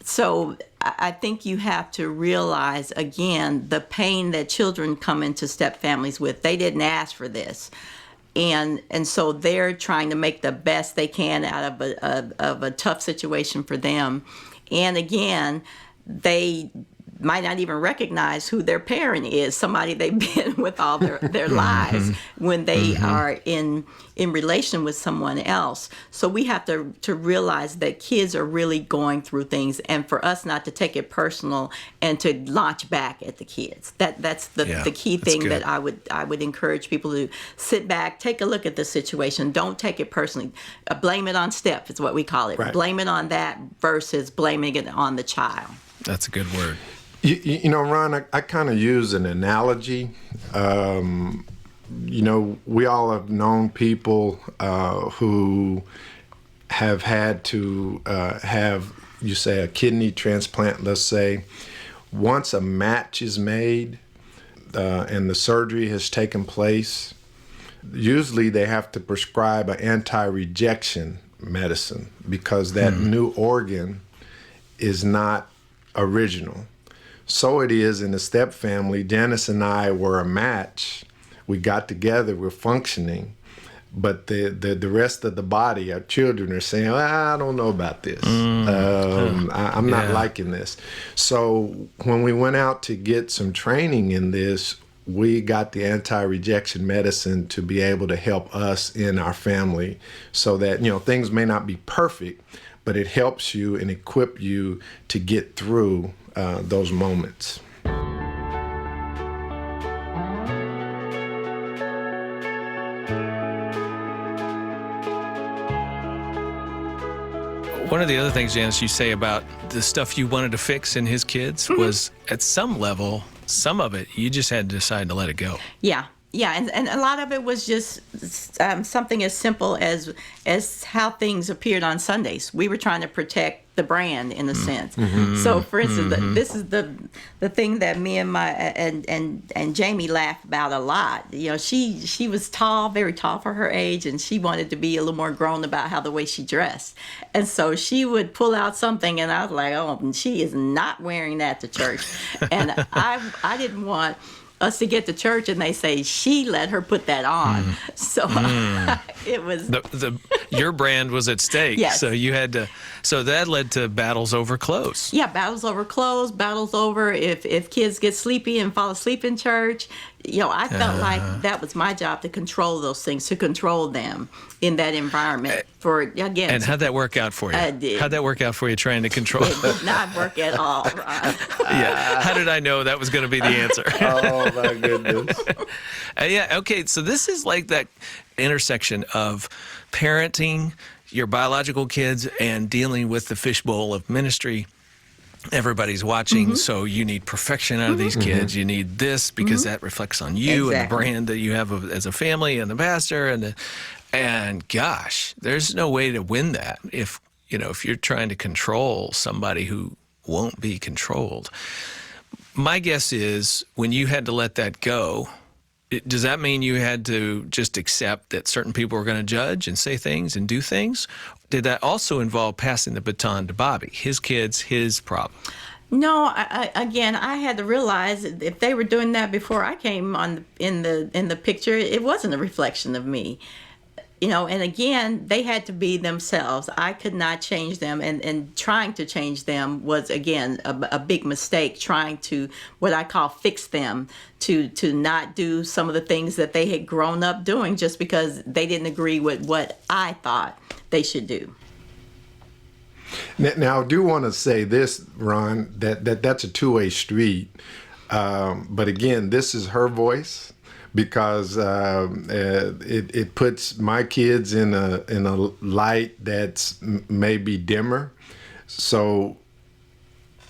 So I think you have to realize, again, the pain that children come into step families with. They didn't ask for this. And so they're trying to make the best they can out of a tough situation for them. And again, they might not even recognize who their parent is, somebody they've been with all their lives, when they are in relation with someone else. So we have to realize that kids are really going through things, and for us not to take it personal and to launch back at the kids. That's the key thing that I would encourage people to sit back, take a look at the situation. Don't take it personally. Blame it on Steph is what we call it. Right. Blame it on that versus blaming it on the child. That's a good word. You know, Ron, I kind of use an analogy. You know, we all have known people who have had to have, you say, a kidney transplant, let's say. Once a match is made and the surgery has taken place, usually they have to prescribe an anti-rejection medicine because that new organ is not original. So it is in the step family. Janice and I were a match. We got together, we're functioning, but the rest of the body, our children, are saying, I don't know about this. I'm not liking this. So when we went out to get some training in this, we got the anti-rejection medicine to be able to help us in our family so that, you know, things may not be perfect, but it helps you and equip you to get through those moments. One of the other things, Janice, you say about the stuff you wanted to fix in his kids was, at some level, some of it, you just had to decide to let it go. Yeah, and a lot of it was just something as simple as how things appeared on Sundays. We were trying to protect the brand in a sense. So, for instance, this is the thing that me and Jamie laugh about a lot. You know, she was tall, very tall for her age, and she wanted to be a little more grown about how the way she dressed. And so she would pull out something, and I was like, oh, she is not wearing that to church. And I didn't want us to get to church and they say she let her put that on. So it was your brand was at stake. Yes. So you had to. So that led to battles over clothes. Yeah, battles over clothes, battles over if kids get sleepy and fall asleep in church. You know, I felt like that was my job to control those things, to control them in that environment. And how'd that work out for you? I did. How'd that work out for you trying to control? It did not work at all, Ron. Yeah. How did I know that was going to be the answer? Oh, my goodness. Yeah. Okay. So this is like that intersection of parenting your biological kids and dealing with the fishbowl of ministry. Everybody's watching, so you need perfection out of these kids. You need this because that reflects on you and the brand that you have as a family and the pastor. And gosh, there's no way to win that if you're trying to control somebody who won't be controlled. My guess is when you had to let that go, does that mean you had to just accept that certain people were going to judge and say things and do things? Did that also involve passing the baton to Bobby, his kids, his problem? No, I had to realize if they were doing that before I came in the picture, it wasn't a reflection of me. You know, and again, they had to be themselves. I could not change them, and trying to change them was, again, a big mistake, trying to, what I call, fix them, to not do some of the things that they had grown up doing just because they didn't agree with what I thought they should do. Now, I do want to say this, Ron, that's a two-way street. But again, this is her voice. because it puts my kids in a light that's maybe dimmer. So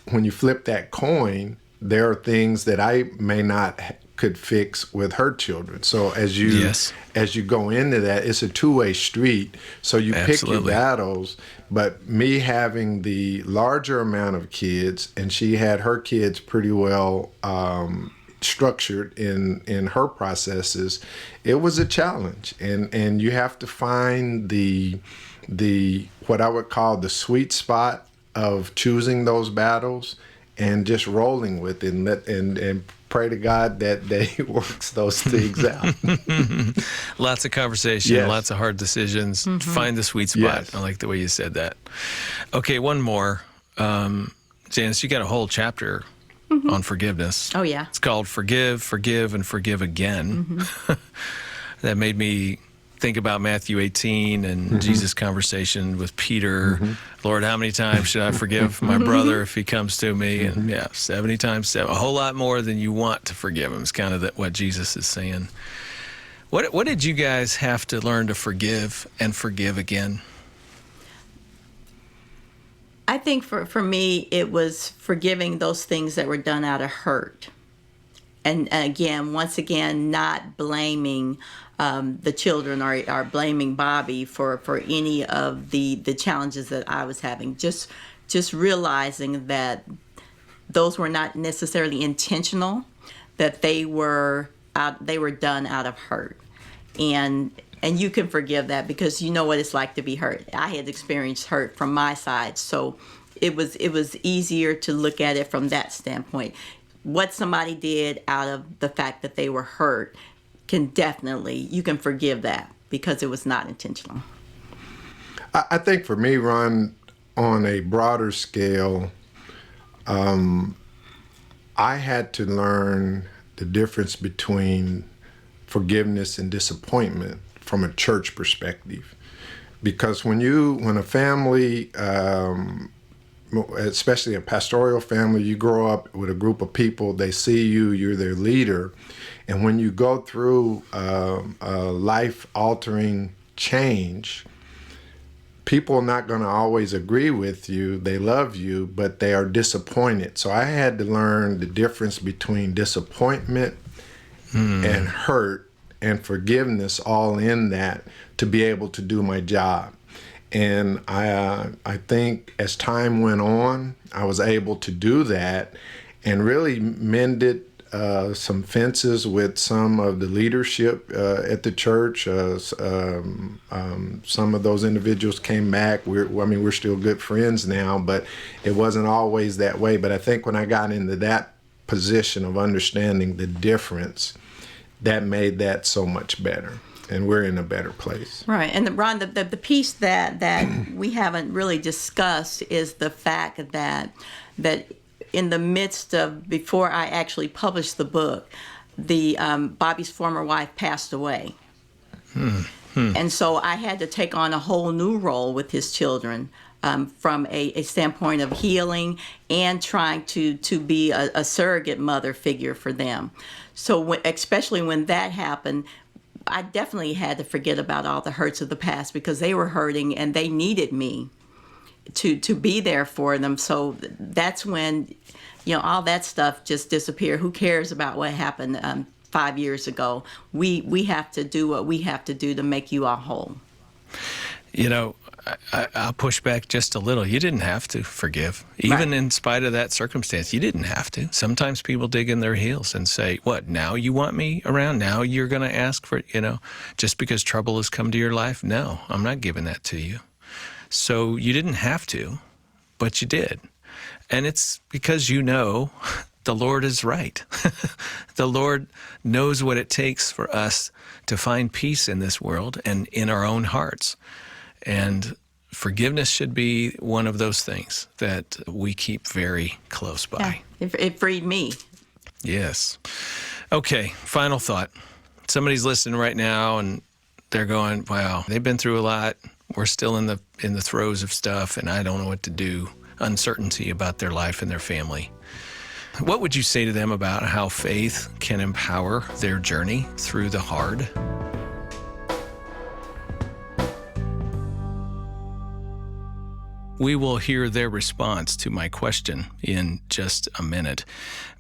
when you flip that coin, there are things that I may not could fix with her children. So as you go into that, it's a two-way street. So you pick your battles. But me having the larger amount of kids, and she had her kids pretty well structured in her processes, it was a challenge. And you have to find the what I would call the sweet spot of choosing those battles and just rolling with it and pray to God that He works those things out. Lots of conversation, Yes. lots of hard decisions. Find the sweet spot. Yes. I like the way you said that. Okay, one more. Janice, you got a whole chapter on forgiveness. Oh, yeah. It's called Forgive, Forgive, and Forgive Again. That made me think about Matthew 18 and Jesus' conversation with Peter. Lord, how many times should I forgive my brother if he comes to me? And 70 times 7. A whole lot more than you want to forgive him is kind of what Jesus is saying. What did you guys have to learn to forgive and forgive again? I think for me, it was forgiving those things that were done out of hurt. And again, once again, not blaming the children or blaming Bobby for any of the challenges that I was having. Just realizing that those were not necessarily intentional, that they were done out of hurt. And you can forgive that because you know what it's like to be hurt. I had experienced hurt from my side, so it was easier to look at it from that standpoint. What somebody did out of the fact that they were hurt you can forgive that because it was not intentional. I think for me, Ron, on a broader scale, I had to learn the difference between forgiveness and disappointment from a church perspective. Because when a family, especially a pastoral family, you grow up with a group of people, they see you, you're their leader. And when you go through a life-altering change, people are not going to always agree with you. They love you, but they are disappointed. So I had to learn the difference between disappointment and hurt and forgiveness all in that to be able to do my job. And I think as time went on, I was able to do that and really mended some fences with some of the leadership at the church. Some of those individuals came back. We're still good friends now, but it wasn't always that way. But I think when I got into that position of understanding the difference, that made that so much better. And we're in a better place. Right. And Ron, the piece that we haven't really discussed is the fact that in the midst of, before I actually published the book, Bobby's former wife passed away. And so I had to take on a whole new role with his children from a standpoint of healing and trying to be a surrogate mother figure for them. So especially when that happened, I definitely had to forget about all the hurts of the past because they were hurting and they needed me to be there for them. So that's when, all that stuff just disappeared. Who cares about what happened 5 years ago? We have to do what we have to do to make you all whole. I'll push back just a little. You didn't have to forgive. Even in spite of that circumstance, you didn't have to. Sometimes people dig in their heels and say, what, now you want me around? Now you're going to ask for, just because trouble has come to your life? No, I'm not giving that to you. So you didn't have to, but you did. And it's because the Lord is right. The Lord knows what it takes for us to find peace in this world and in our own hearts. And forgiveness should be one of those things that we keep very close by. Yeah, it freed me. Yes. Okay, final thought. Somebody's listening right now and they're going, wow, they've been through a lot. We're still in the throes of stuff and I don't know what to do. Uncertainty about their life and their family. What would you say to them about how faith can empower their journey through the hard? We will hear their response to my question in just a minute.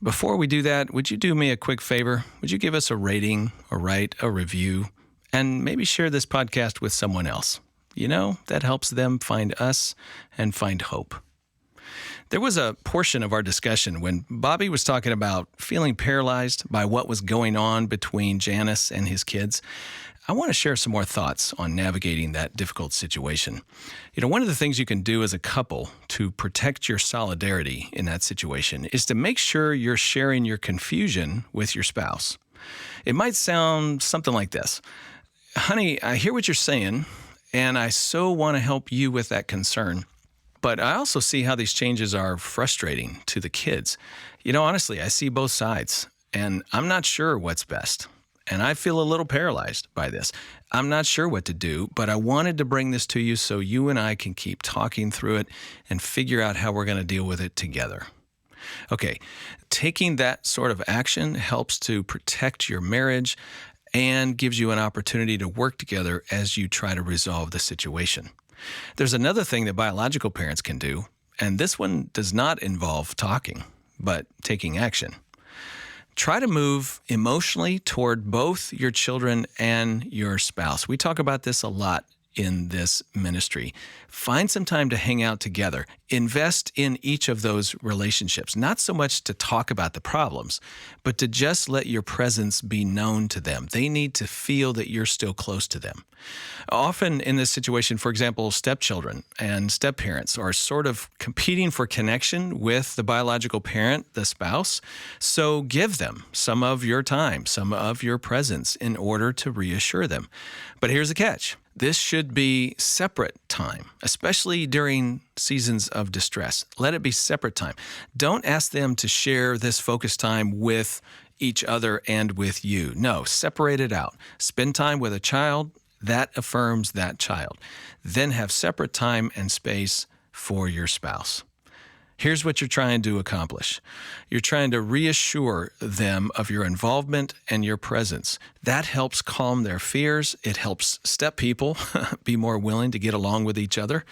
Before we do that, would you do me a quick favor? Would you give us a rating or write a review and maybe share this podcast with someone else? You know, that helps them find us and find hope. There was a portion of our discussion when Bobby was talking about feeling paralyzed by what was going on between Janice and his kids. I want to share some more thoughts on navigating that difficult situation. You know, one of the things you can do as a couple to protect your solidarity in that situation is to make sure you're sharing your confusion with your spouse. It might sound something like this. Honey, I hear what you're saying, and I so want to help you with that concern. But I also see how these changes are frustrating to the kids. You know, honestly, I see both sides, and I'm not sure what's best. And I feel a little paralyzed by this. I'm not sure what to do, but I wanted to bring this to you so you and I can keep talking through it and figure out how we're going to deal with it together. Okay, taking that sort of action helps to protect your marriage and gives you an opportunity to work together as you try to resolve the situation. There's another thing that biological parents can do, and this one does not involve talking, but taking action. Try to move emotionally toward both your children and your spouse. We talk about this a lot in this ministry. Find some time to hang out together. Invest in each of those relationships, not so much to talk about the problems, but to just let your presence be known to them. They need to feel that you're still close to them. Often in this situation, for example, stepchildren and stepparents are sort of competing for connection with the biological parent, the spouse. So give them some of your time, some of your presence in order to reassure them. But here's the catch. This should be separate time, especially during seasons of distress. Let it be separate time. Don't ask them to share this focus time with each other and with you. No, separate it out. Spend time with a child that affirms that child. Then have separate time and space for your spouse. Here's what you're trying to accomplish. You're trying to reassure them of your involvement and your presence. That helps calm their fears. It helps step people be more willing to get along with each other.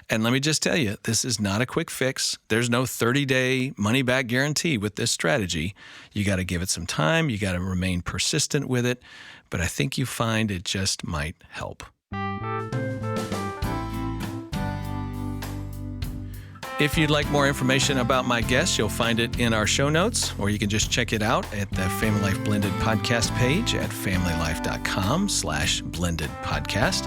And let me just tell you, this is not a quick fix. There's no 30-day money-back guarantee with this strategy. You got to give it some time. You got to remain persistent with it. But I think you find it just might help. If you'd like more information about my guests, you'll find it in our show notes, or you can just check it out at the Family Life Blended podcast page at familylife.com/blended podcast.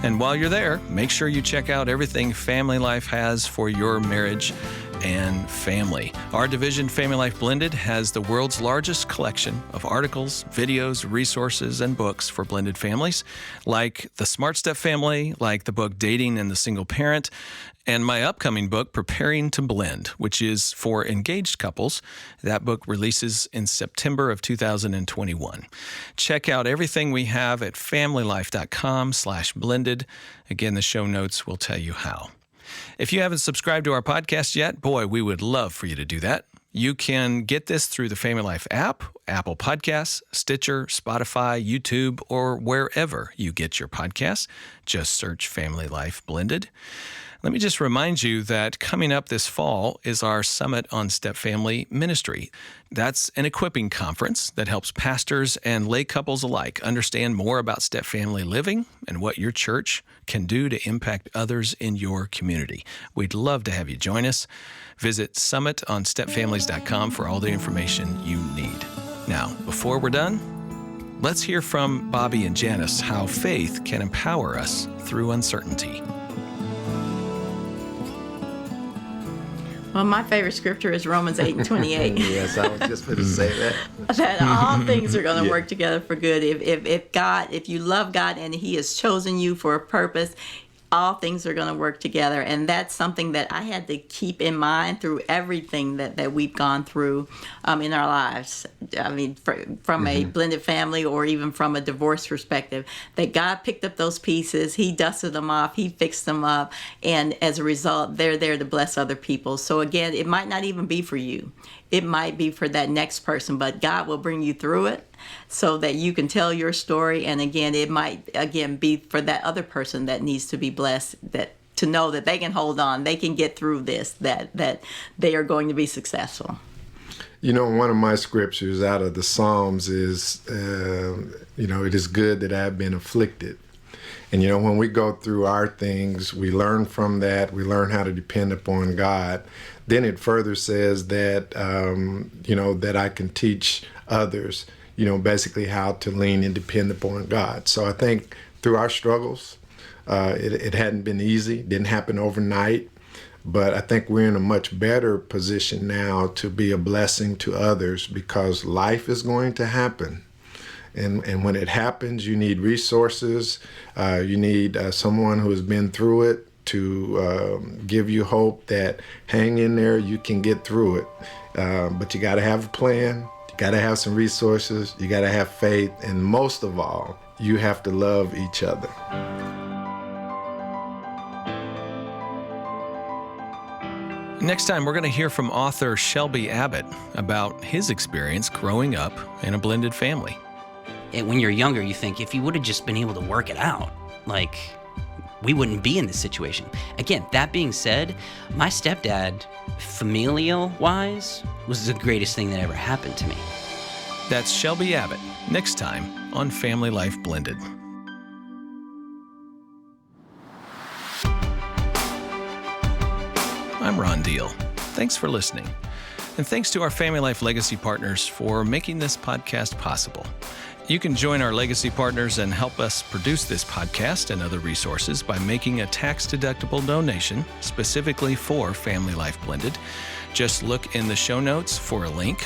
And while you're there, make sure you check out everything Family Life has for your marriage and family. Our division, Family Life Blended, has the world's largest collection of articles, videos, resources, and books for blended families, like The Smart Step Family, like the book Dating and the Single Parent, and my upcoming book, Preparing to Blend, which is for engaged couples. That book releases in September of 2021. Check out everything we have at familylife.com/blended. Again, the show notes will tell you how. If you haven't subscribed to our podcast yet, boy, we would love for you to do that. You can get this through the Family Life app, Apple Podcasts, Stitcher, Spotify, YouTube, or wherever you get your podcasts. Just search Family Life Blended. Let me just remind you that coming up this fall is our Summit on Step Family Ministry. That's an equipping conference that helps pastors and lay couples alike understand more about step family living and what your church can do to impact others in your community. We'd love to have you join us. Visit summitonstepfamilies.com for all the information you need. Now, before we're done, let's hear from Bobby and Janice how faith can empower us through uncertainty. Well, my favorite scripture is Romans 8:28. Yes, I was just going to say that. That all things are going to work together for good. If you love God and He has chosen you for a purpose, all things are going to work together. And that's something that I had to keep in mind through everything that we've gone through in our lives. I mean, from a blended family or even from a divorce perspective, that God picked up those pieces, he dusted them off, he fixed them up, and as a result, they're there to bless other people. So again, it might not even be for you. It might be for that next person, but God will bring you through it so that you can tell your story. And again, it might again be for that other person that needs to be blessed, that to know that they can hold on, they can get through this, that they are going to be successful. You know, one of my scriptures out of the Psalms is, it is good that I've been afflicted. And, when we go through our things, we learn from that. We learn how to depend upon God. Then it further says that, that I can teach others, basically how to lean and depend upon God. So I think through our struggles, it hadn't been easy, didn't happen overnight. But I think we're in a much better position now to be a blessing to others because life is going to happen. And when it happens, you need resources. You need someone who has been through it to give you hope that hang in there, you can get through it. But you got to have a plan. You got to have some resources. You got to have faith. And most of all, you have to love each other. Next time, we're going to hear from author Shelby Abbott about his experience growing up in a blended family. When you're younger, you think if you would have just been able to work it out, we wouldn't be in this situation. Again, that being said, my stepdad, familial-wise, was the greatest thing that ever happened to me. That's Shelby Abbott, next time on Family Life Blended. I'm Ron Deal. Thanks for listening. And thanks to our Family Life Legacy partners for making this podcast possible. You can join our legacy partners and help us produce this podcast and other resources by making a tax-deductible donation specifically for Family Life Blended. Just look in the show notes for a link.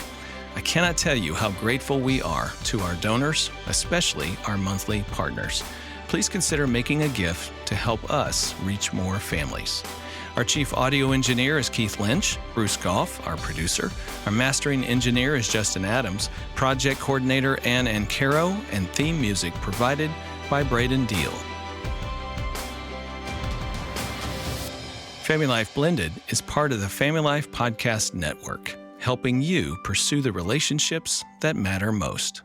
I cannot tell you how grateful we are to our donors, especially our monthly partners. Please consider making a gift to help us reach more families. Our chief audio engineer is Keith Lynch, Bruce Goff, our producer. Our mastering engineer is Justin Adams, project coordinator Ann Ancaro, and theme music provided by Braden Deal. Family Life Blended is part of the Family Life Podcast Network, helping you pursue the relationships that matter most.